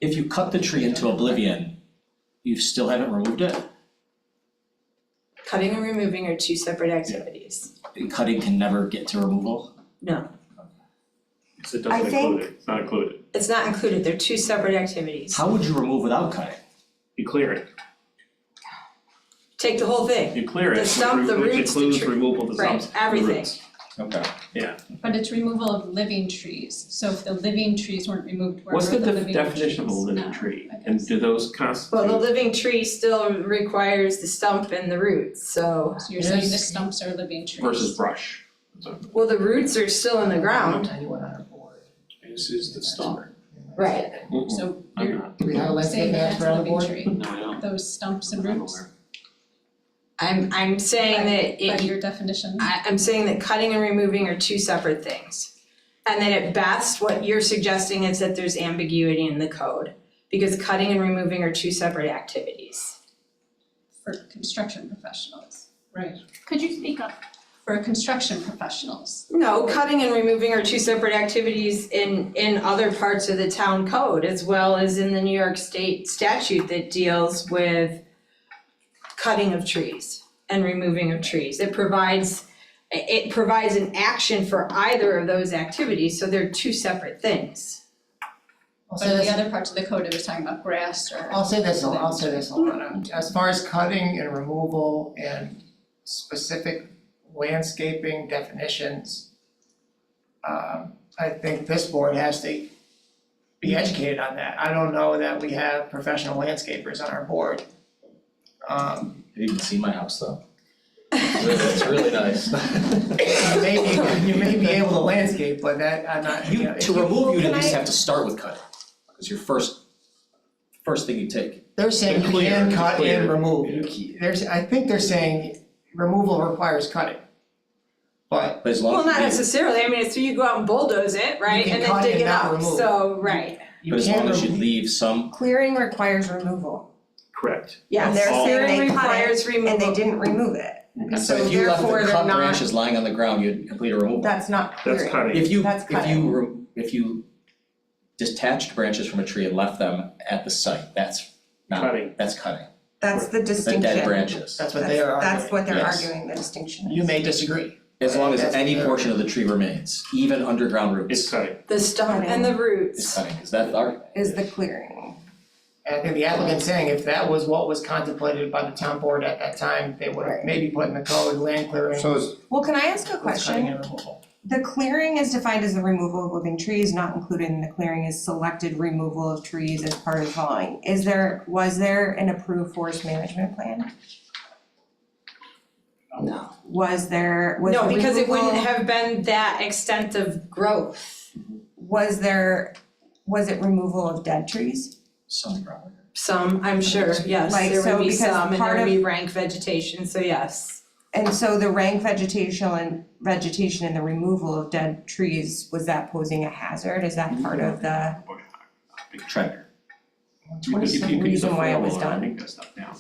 If you cut the tree into oblivion, you still haven't removed it. Cutting and removing are two separate activities. Cutting can never get to removal. No, So it I doesn't think- include it, it's not included. it's not included, they're two separate activities. How would you remove without cutting? You clear it, Take the whole thing, you clear it, The stump, the which roots, the includes tree. removal of the Right, stumps, the everything. roots. Okay. But it's removal of living trees, so if the living trees weren't removed, What's wherever the the living definition of a trees- living no, tree? I And guess. do those Well, the constitute, living tree still requires the stump and the roots, so, So you're saying the stumps are living trees? versus brush? well, the roots are still in the ground. This is the stump. Right. So I'm you're not. Do we have a landscape saying map that's for a on the living board? tree, No, I don't. those stumps and roots? I'm saying that By it, your definition? I'm saying that cutting and removing are two separate things. And that at best, what you're suggesting is that there's ambiguity in the code, because cutting and removing are two separate activities. For construction professionals, right? Could you speak up? For construction professionals. No, cutting and removing are two separate activities in other parts of the town code, as well as in the New York State statute that deals with cutting of trees and removing of trees. It provides an action for either of those activities, so they're two separate things. I'll But say in this, the other parts of the code, it was talking about grass or. Alana, as far as cutting and removal and specific landscaping definitions, I think this board has to be educated on that. I don't know that we have professional landscapers on our board. Have you even seen my house though? It's really nice. You may be able to landscape, but that, I'm not, you know, if To remove, you'd at can least I- have to start with cutting, because your first thing you take. They're saying you Clear, can cut clear. and remove, I think they're saying removal requires cutting. But But as long Well, as not you, necessarily, I mean, it's you go out and bulldoze it, right, can and then cut dig and it not up, remove. so, right. you but as long can't as you remove. leave some, Clearing requires removal. Correct. Yes, And they're saying clearing they cut requires it removal. and they didn't remove it. so if you left therefore the they're cut not- branches lying on the ground, you'd complete a removal. That's not clearing. That's cutting. That's cutting. If you detached branches from a tree and left them at the site, that's not, Cutting. that's cutting. That's the The distinction. dead branches. That's what they are arguing. That's what they're Yes. arguing, the distinction is. You may disagree. As long as That's any fair. portion of the tree remains, even underground roots, It's cutting. The stump and the is roots. cutting, is that the argument? Is the clearing. And I think the applicant's saying if that was what was contemplated by the town board at that time, they would have Right. maybe put in the code land clearing, So is, Well, can I ask a cutting question? and removal. The clearing is defined as the removal of living trees, not included in the clearing is selected removal of trees as part of the following. Was there an approved forest management plan? No. Was the No, because it wouldn't removal- have been that extent of growth. was it removal of dead trees? Some probably. Some, I'm sure, yes, Like, there so would be because some, and part there would of- be rank vegetation, so yes. And so the rank vegetation and the removal of dead trees, was that posing a hazard? Is that part of the Trend. You could use a reason why it was photo and done? take that stuff down.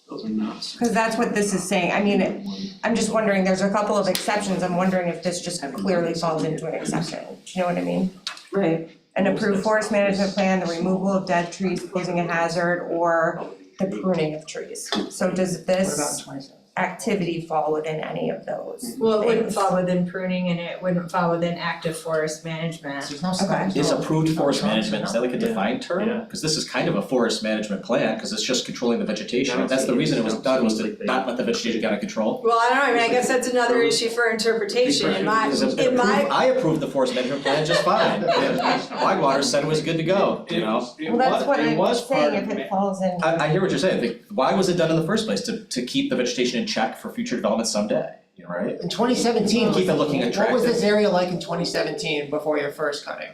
Those are nuts. Cause that's what this is saying, I mean, I'm just wondering, there's a couple of exceptions, I'm wondering if this just clearly falls into an exception, do you know what I mean? Right. An approved forest management plan, the removal of dead trees posing a hazard, or the pruning of trees. So does What about this 27? activity fall within any of those? Well, it wouldn't things? fall within pruning and it wouldn't fall within active forest management. There's no Okay. Is approved forest management, is that like a defined term? Yeah. Cause this is kind of a forest management plan, cause it's just controlling the vegetation, Yeah, that's the reason it was done, was to absolutely. not let the vegetation get out of control. Well, I don't know, I mean, I guess that's another issue for interpretation, in my, Because I approved the forest management plan just fine, Whitewater said it was good to go, you know? Well, that's what It I'm was part saying, of if it falls in. I hear what you're saying, why was it done in the first place, to keep the vegetation in check for future development someday, you know, right? In 2017, Keep it looking what was attractive. this area like in 2017 before your first cutting?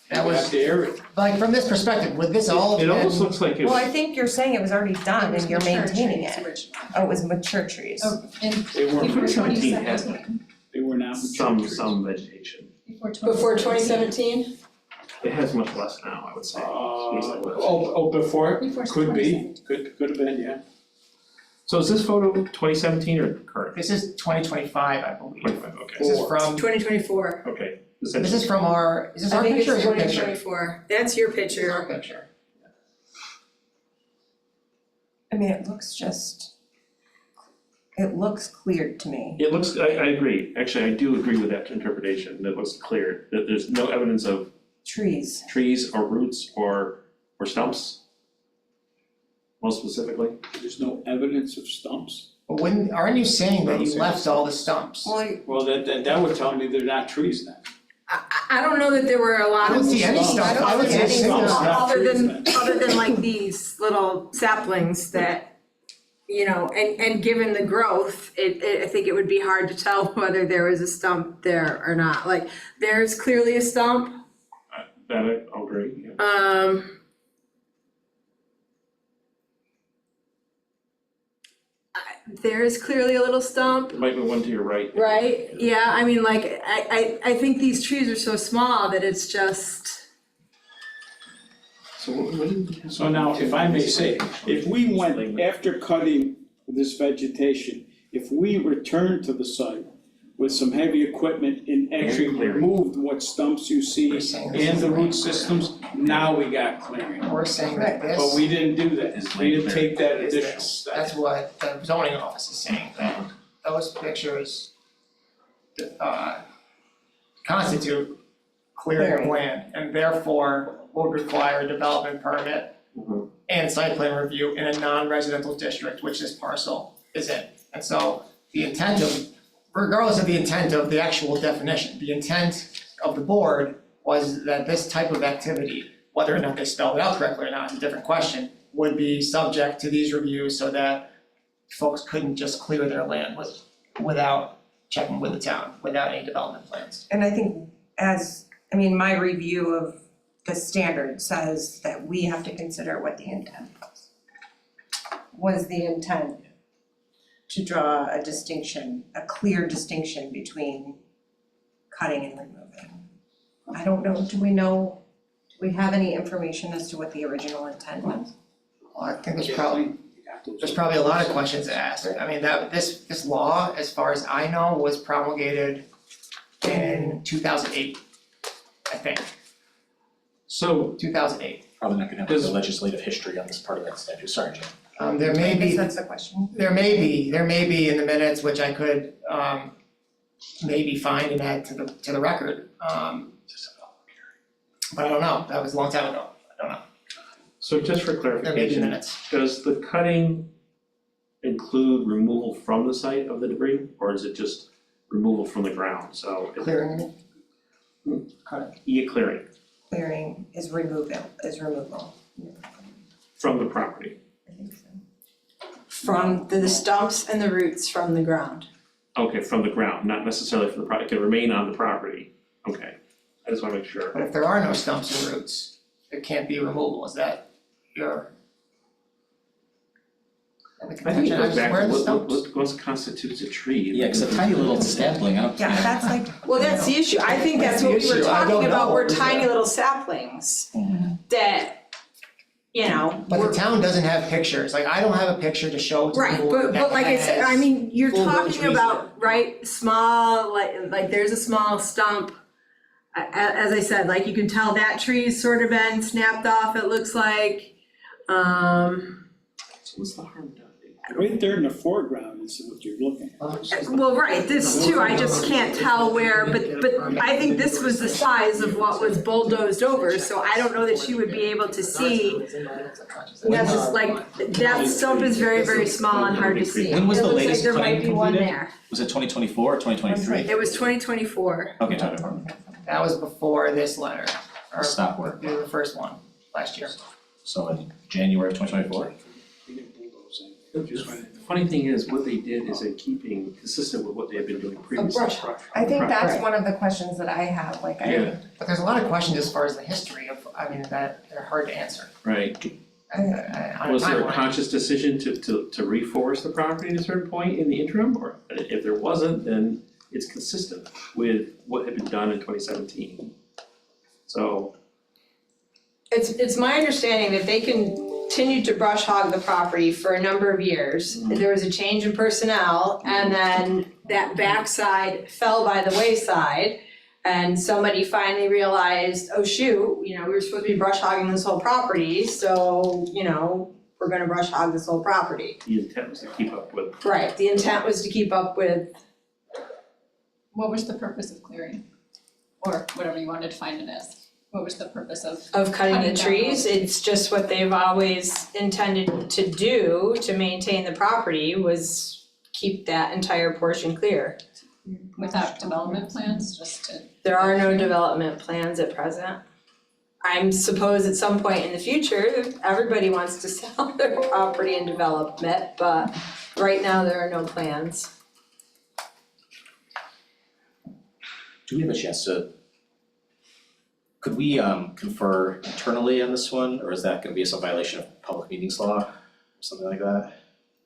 That You have was, to air it. like, from this perspective, would this all have It been? almost looks like it Well, I was, think you're saying it was already done and you're maintaining Mature it. trees originally. Oh, it was mature trees. Oh, and They weren't, before 2017 has 2017, they were not mature trees. some vegetation. before 2017. before 2017? It has much less now, I would say. based on what it's- Before, Before could be, 2017. could have been, yeah. So is this photo 2017 or current? This is 2025, I believe. 25, okay. This is from, 2024. Okay, This is from our, is this our picture or your I think picture? it's 2024, that's your This is our picture. picture. I mean, it looks clear to me. It looks, I agree, actually, I do agree with that interpretation, it looks clear, that there's no evidence of Trees. trees or roots or stumps. Most specifically. There's no evidence of stumps. But when, aren't you saying that you left all the stumps? Well, that would tell me they're not trees then. I don't know that there were a lot I of. don't see any stumps, I would say stumps. stumps. Other than like these little saplings that, you know, and given the growth, I think it would be hard to tell whether there was a stump there or not. Like, there's clearly a stump. That I'll agree, yeah. There's clearly a little stump. There might be one to your right. Right, yeah, I mean, like, I think these trees are so small that it's just, So what did we have? So now, if I may say, if we went, after cutting this vegetation, if we returned to the site with some heavy equipment and actually And clearing. removed what stumps you see We're saying this and is the land. root systems, now we got clearing. We're saying that this. But we didn't do that, Is we didn't land take that is additional this. step. That's what the zoning office is saying, that those pictures constitute clearing of land and therefore will require a development permit Mhm. and site plan review in a non-residential district, which this parcel is in. And so the intent of, regardless of the intent of the actual definition, the intent of the board was that this type of activity, whether or not they spelled it out correctly or not, is a different question, would be subject to these reviews so that folks couldn't just clear their land without checking with the town, without any development plans. And I think my review of the standard says that we have to consider what the intent was. Was the intent to draw a distinction, a clear distinction between cutting and removing? I don't know, do we have any information as to what the original intent was? Well, I think there's probably a lot of questions to ask. I mean, this law, as far as I know, was promulgated in 2008, I think, So 2008. probably not gonna have the legislative history on this part of that statute, sorry, Jim. There may I guess be, that's the question. there may be in the minutes, which I could maybe find and add to the record. But I don't know, that was a long time ago, I don't know, So just for there may be clarification, minutes. does the cutting include removal from the site of the debris, or is it just removal from the ground, so? Clearing, cutting, Yeah, clearing Clearing is removal. from the property. I think so. from the stumps and the roots from the ground. Okay, from the ground, not necessarily from the property, it can remain on the property, okay, I just wanna make sure. but if there are no stumps and roots, it can't be removal, is that your? The I think it contention, goes back where to are the stumps? what constitutes a tree. Yeah, cause a tiny little sapling, I don't. Yeah, that's like. Well, that's the issue, I think that's what we were That's the issue. I don't talking about, know. were tiny little saplings that, you know, But were. the town doesn't have pictures, like I don't have a picture to show to Right, people but that like I said, I has mean, you're full-grown talking trees about, right, small, like there's a small stump. As I said, like you can tell that tree's sort of been snapped off, it looks like. So what's the harm done? Right there in the foreground is what you're looking at. Well, right, this too, I just can't tell where, but I think this was the size of what was bulldozed over, so I don't know that she would be able to see. That's just like, that stump is very, very small and hard to see. When was the latest It looks like cutting there might be one completed? there. Was it 2024 or 2023? It was 2024. Okay, That was before this letter, or Stop work. the first one, last year. So in January of 2024? The funny thing is, what they did is in keeping, consistent with what they had been doing previously. brush I think that's Right. one of the questions that I have, like Yeah. But there's a lot of questions as far as the history of, I mean, that they're hard to answer. Right, On a was there a timeline. conscious decision to reforest the property at a certain point in the interim, or if there wasn't, then it's consistent with what had been done in 2017. So, It's my understanding that they continued to brush hog the property for a number of years. There was a change in personnel, and then that backside fell by the wayside. And somebody finally realized, oh shoot, we were supposed to be brush hogging this whole property, so, we're gonna brush hog this whole property. The intent was to keep up with. Right, the intent was to keep up with, What was the purpose of clearing? Or whatever you want to define it as. What was the purpose of? cutting the Cutting down trees. It's just what they've always intended to do to maintain the property was keep that entire portion clear. Without development plans, just to. There are no development plans at present. I'm suppose at some point in the future, everybody wants to sell their property and develop it, but right now there are no plans. Do we have a chance to, could we confer internally on this one, or is that gonna be some violation of public meetings law, or something like that?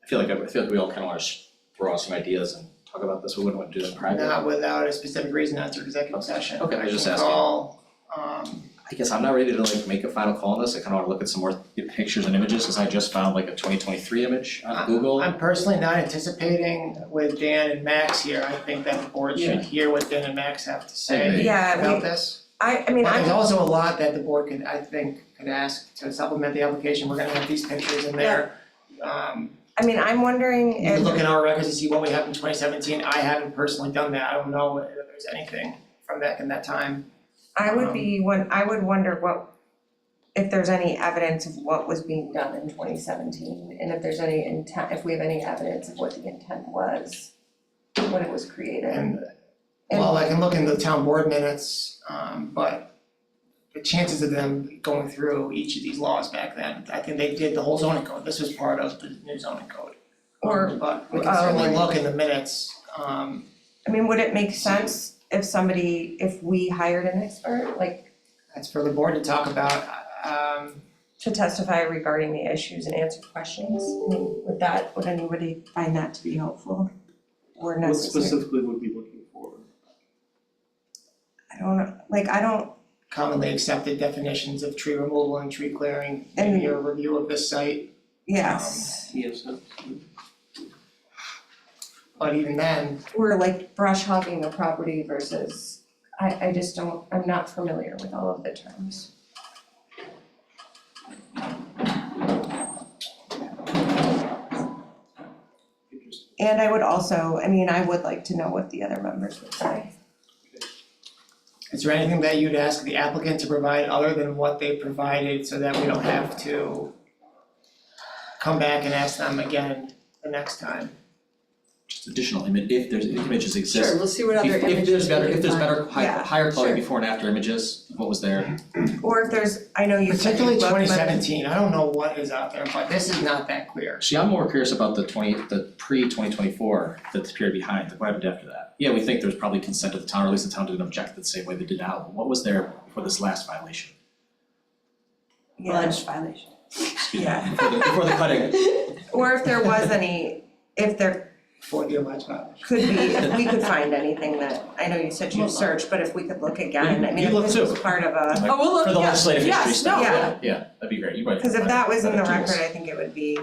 I feel like we all kind of want to throw out some ideas and talk about this, we wouldn't want to do that in private. Not without a specific reason after executive session. Okay, I was just can asking. call, I guess I'm not ready to like make a final call on this, I kind of want to look at some more pictures and images, because I just found like a 2023 image on Google. I'm personally not anticipating with Dan and Max here, I think that the board should hear what Dan and Max have to say agree. Yeah, about this. I mean, But there's I'm, also a lot that the board could, I think, could ask to supplement the application, we're gonna have these pictures in there. I'm wondering You if. can look in our records to see what we have in 2017, I haven't personally done that, I don't know if there's anything from back in that time. I would wonder if there's any evidence of what was being done in 2017, and if there's any intent, if we have any evidence of what the intent was when it was created. And, well, I can look in the town board minutes, but the chances of them going through each of these laws back then, I think they did the whole zoning code, this was part of the new zoning code. But we can certainly look in the minutes, Would it make sense if we hired an expert, like, that's for the board to talk about, to testify regarding the issues and answer questions? Would anybody find that to be helpful or What necessary? specifically would be looking for? I don't, commonly accepted definitions of tree removal and tree clearing, maybe a review of this site. yes, Yes. But even then, or like brush hogging a property versus, I just don't, I'm not familiar with all of the terms. And I would also, I would like to know what the other members would say. is there anything that you'd ask the applicant to provide other than what they provided so that we don't have to come back and ask them again the next time? Just additional if there's, if images exist. Sure, we'll see what other If images there's we can better, find. Yeah, higher quality sure. before and after images, what was there? Or if there's, I know you said you Particularly looked, but 2017, I don't know what is out there, but this is not that clear. See, I'm more curious about the pre-2024, the period behind, what happened after that? Yeah, we think there's probably consent of the town, or at least the town didn't object the same way they did now, but what was there before this last violation? Alleged violation. Excuse me, Yeah. before the cutting. or if there was any, if there For the alleged violation. could be, if we could find anything that, I know you said you searched, but if we could look again, You if look this too. was part of a, Like, Oh, we'll look, For the yes, legislative history yes, stuff, no. yeah, that'd be great, you might. cause if that was in the better tools. record, I think it would be,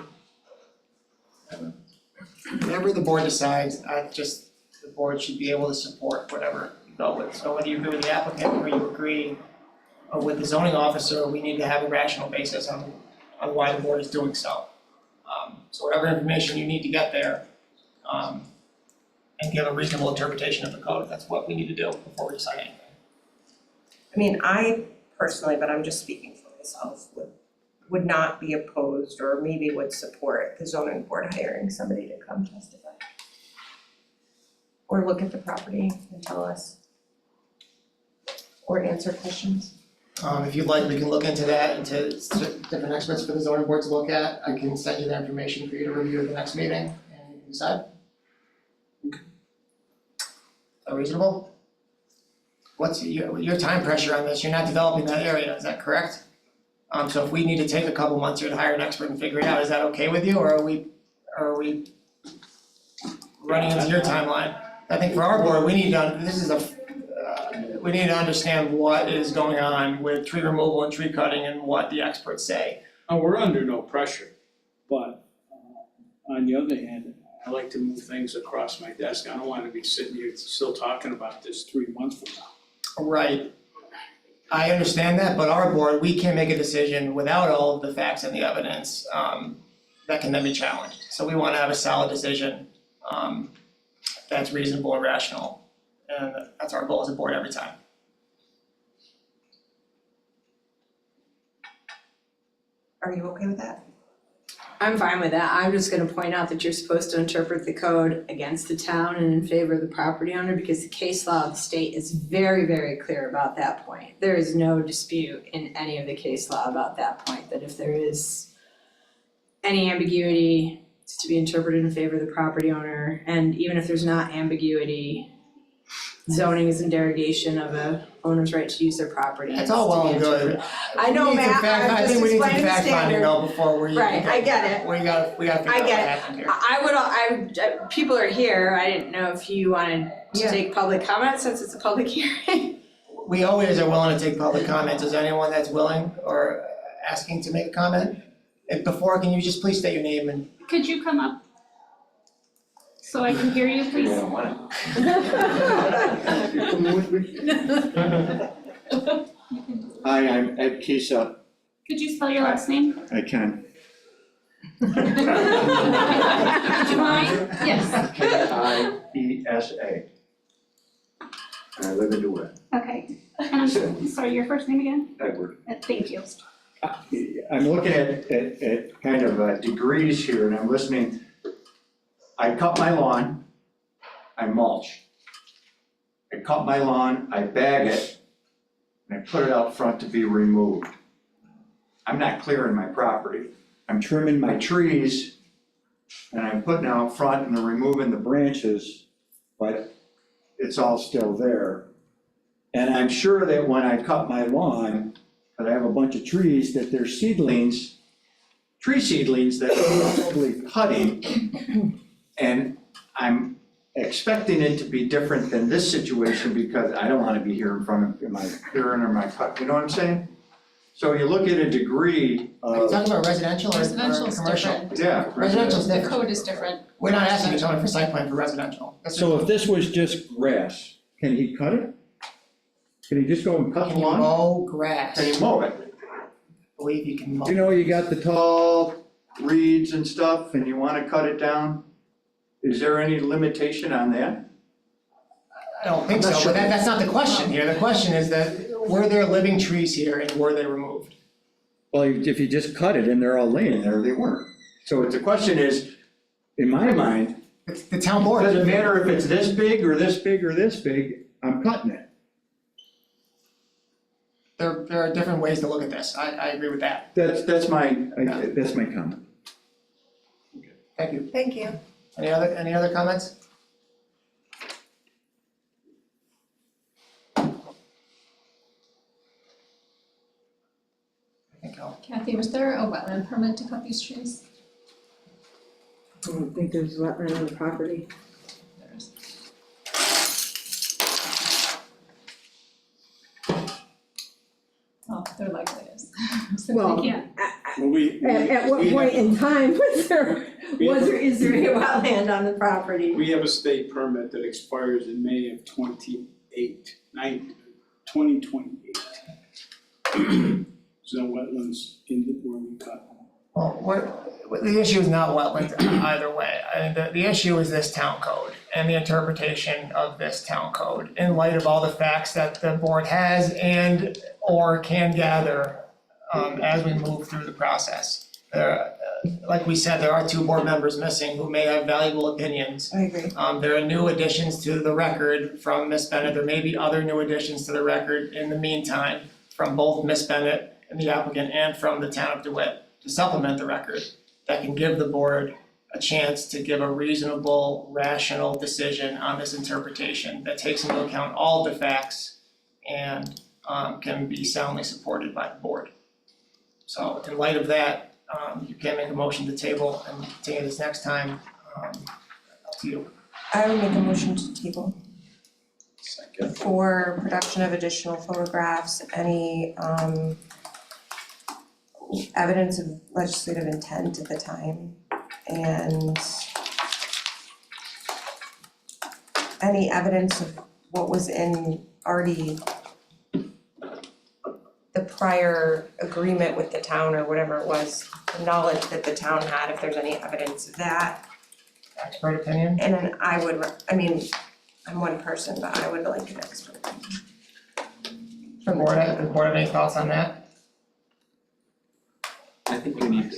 Whatever the board decides, the board should be able to support whatever you go with. So whether you agree with the applicant or you agree with the zoning officer, we need to have a rational basis on why the board is doing so. So whatever information you need to get there, and give a reasonable interpretation of the code, that's what we need to do before we decide anything. I personally, but I'm just speaking for myself, would not be opposed or maybe would support the zoning board hiring somebody to come testify. Or look at the property and tell us. Or answer questions. If you'd like, we can look into that, into different experts for the zoning board to look at. I can send you that information for you to review at the next meeting and you can decide. Reasonable? What's your time pressure on this? You're not developing that area, is that correct? So if we need to take a couple months here to hire an expert and figure it out, is that okay with you, or are we running into your timeline? I think for our board, we need to, we need to understand what is going on with tree removal and tree cutting and what the experts say. We're under no pressure, but on the other hand, I like to move things across my desk. I don't wanna be sitting here still talking about this 3 months from now. Right. I understand that, but our board, we can't make a decision without all of the facts and the evidence, that can then be challenged. So we wanna have a solid decision, that's reasonable and rational. And that's our goal as a board every time. Are you okay with that? I'm fine with that. I'm just gonna point out that you're supposed to interpret the code against the town and in favor of the property owner because the case law of the state is very, very clear about that point. There is no dispute in any of the case law about that point, that if there is any ambiguity, it's to be interpreted in favor of the property owner. And even if there's not ambiguity, zoning is in derogation of a owner's right to use their property. It's all well and good. I know, We need some Matt, fact- I'm I just think we need some explaining the fact finding standard. though before we. Right, I get it. We gotta figure out what happened here. People are here, I didn't know if you wanted to Yeah. take public comment since it's a public hearing. We always are willing to take public comments. Is there anyone that's willing or asking to make a comment? If before, can you just please state your name and Could you come up? So I can hear you, please? Hi, I'm Ed Kisa. Could you spell your last name? I can. Would you mind? Yes. Kiesa. I live in DeWitt. Okay. And I'm sorry, your first name again? Edward. Thank you. I'm looking at kind of degrees here and I'm listening. I cut my lawn, I mulch. I cut my lawn, I bag it, and I put it out front to be removed. I'm not clearing my property. I'm trimming my trees and I'm putting out front and removing the branches, but it's all still there. And I'm sure that when I cut my lawn, that I have a bunch of trees, that there's seedlings, tree seedlings that I'm probably cutting. And I'm expecting it to be different than this situation because I don't wanna be here in front of my clearing or my cut, you know what I'm saying? So you look at a degree are you of, talking about residential or Residential's commercial? different. yeah. Residential's The different. code is different. We're not asking you someone for site plan for residential. That's So if this was just grass, can he cut it? Can he just go and cut the Can you lawn? mow grass? Can you mow it? I believe you can mow. You know, you got the tall reeds and stuff and you wanna cut it down? Is there any limitation on that? I don't think I'm not so, sure. but that's not the question here. The question is that, were there living trees here and were they removed? Well, if you just cut it and they're all laying there, they weren't. So the question is, in my mind, It's the town board. does it matter if it's this big or this big or this big, I'm cutting it. There are different ways to look at this. I agree with that. That's my comment. Thank you. Thank you. Any other comments? I think I'll. Kathy, was there a wetland permit to cut these trees? I don't think there's wetland on the property. There is. Well, there likely is. So Well, we can't. Well, At what point in time is there any wetland on the property? We have a state permit that expires in May of 2028. There's no wetlands where we cut. Well, the issue is not wetlands either way. The issue is this town code and the interpretation of this town code in light of all the facts that the board has and or can gather as we move through the process. Like we said, there are two board members missing who may have valuable opinions. I agree. There are new additions to the record from Ms. Bennett. There may be other new additions to the record in the meantime from both Ms. Bennett and the applicant and from the town of DeWitt to supplement the record that can give the board a chance to give a reasonable, rational decision on this interpretation that takes into account all the facts and can be soundly supported by the board. So in light of that, you can make a motion to table and continue this next time, up to you. I would make a motion to table Second. for production of additional photographs, any evidence of legislative intent at the time, and any evidence of what was already prior agreement with the town or whatever it was, the knowledge that the town had, if there's any evidence of that. Expert opinion? And then I'm one person, but I would like an expert. The board have any thoughts on that? I think we need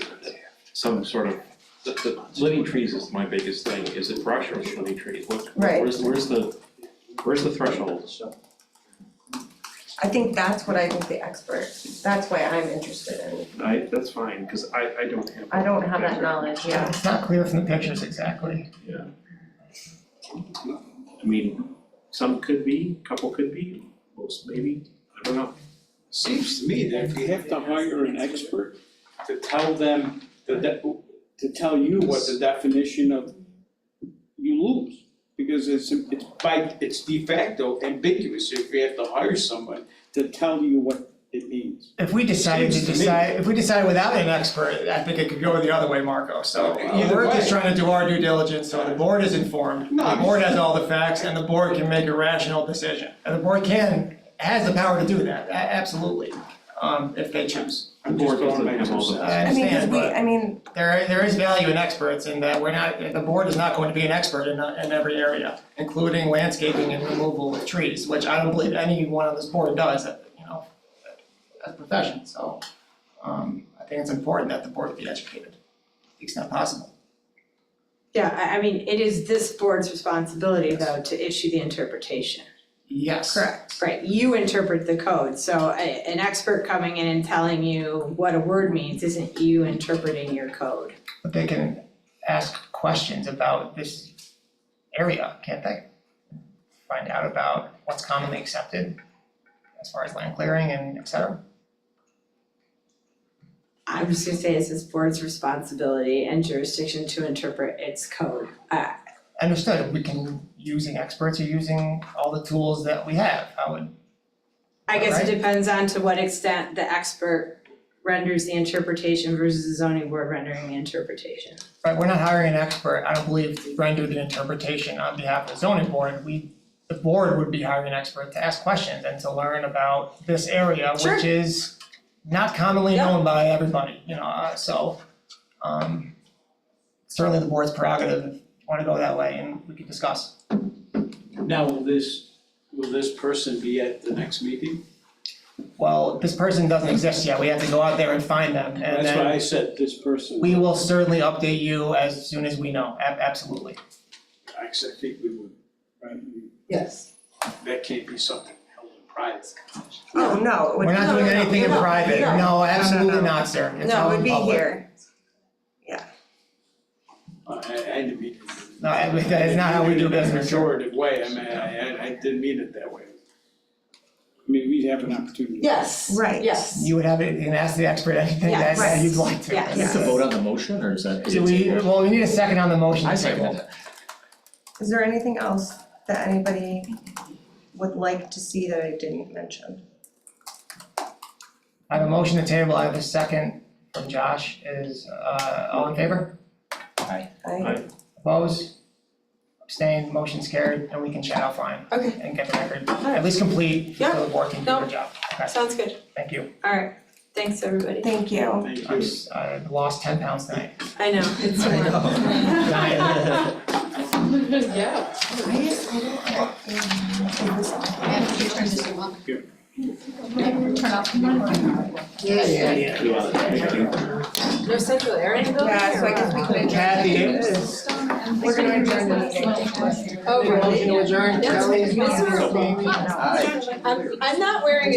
some sort of, the living trees is my biggest thing, is it brush or living trees? Right. Where's the threshold? I think that's what I think the expert, that's why I'm interested in. That's fine, cause I don't have. I don't have that knowledge, yeah. It's not clear from the pictures exactly. Yeah. I mean, some could be, couple could be, most maybe, I don't know. Seems to me that if you have to hire an expert to tell them, to tell you what the definition of you lose. Because it's de facto ambiguous if you have to hire someone to tell you what it means. If we decided without an expert, I think it could go the other way, Marco, so Either we're just way. trying to do our due diligence, so the board is informed, No, the I'm board has all the facts, and the board can make a rational decision. And the board has the power to do that, absolutely, if they choose. The board doesn't have all the. I understand, but there is value in experts in that the board is not going to be an expert in every area, including landscaping and removal of trees, which I don't believe anyone on this board does, as a profession, so I think it's important that the board be educated, to the extent possible. Yeah, I mean, it is this board's responsibility though to issue the interpretation. Yes. Correct. Right, you interpret the code, so an expert coming in and telling you what a word means isn't you interpreting your code. But they can ask questions about this area, can't they? Find out about what's commonly accepted as far as land clearing and et cetera. I'm just gonna say it's this board's responsibility and jurisdiction to interpret its code. Understood, we can, using experts or using all the tools that we have, I guess Right. it depends on to what extent the expert renders the interpretation versus the zoning board rendering the interpretation. Right, we're not hiring an expert, I don't believe, to render the interpretation on behalf of the zoning board. The board would be hiring an expert to ask questions and to learn about this area, Sure. which is not commonly known by everybody, certainly the board's prerogative if you wanna go that way, and we can discuss. Now, will this person be at the next meeting? Well, this person doesn't exist yet, we have to go out there and find them, and That's why I then said this person. we will certainly update you as soon as we know, absolutely. Actually, I think we would, right? Yes. That can't be something held in private. Oh, no. We're not doing anything in private, no, absolutely not, sir, it's all No, it would in be public. here. I didn't mean. No, that is not how we do business, sir. In a pejorative way, I mean, I didn't mean it that way. I mean, we'd have an opportunity. Yes. Right. Yes. You would have it, you can ask the expert anything that Yes. you'd like to. Yes. Do we have to vote on the motion, or is that? Do we need a second on the motion I to second table. it. Is there anything else that anybody would like to see that I didn't mention? I have a motion to table, I have a second from Josh, all in favor? I Opposed? Abstained, motion's carried, and we can chat offline. Okay. And get the record at least complete, so the board can do their job. Okay, Sounds good. thank you. Alright, thanks everybody. Thank you. I've lost 10 pounds tonight. I know, it's I know. Yeah. And you turn this off. Turn off the camera. Yeah. No central air in the building? Yeah, so I guess we could. Kathy, We're gonna adjourn the meeting. Oh, really? motion to adjourn, Yes. Kelly? I'm not wearing a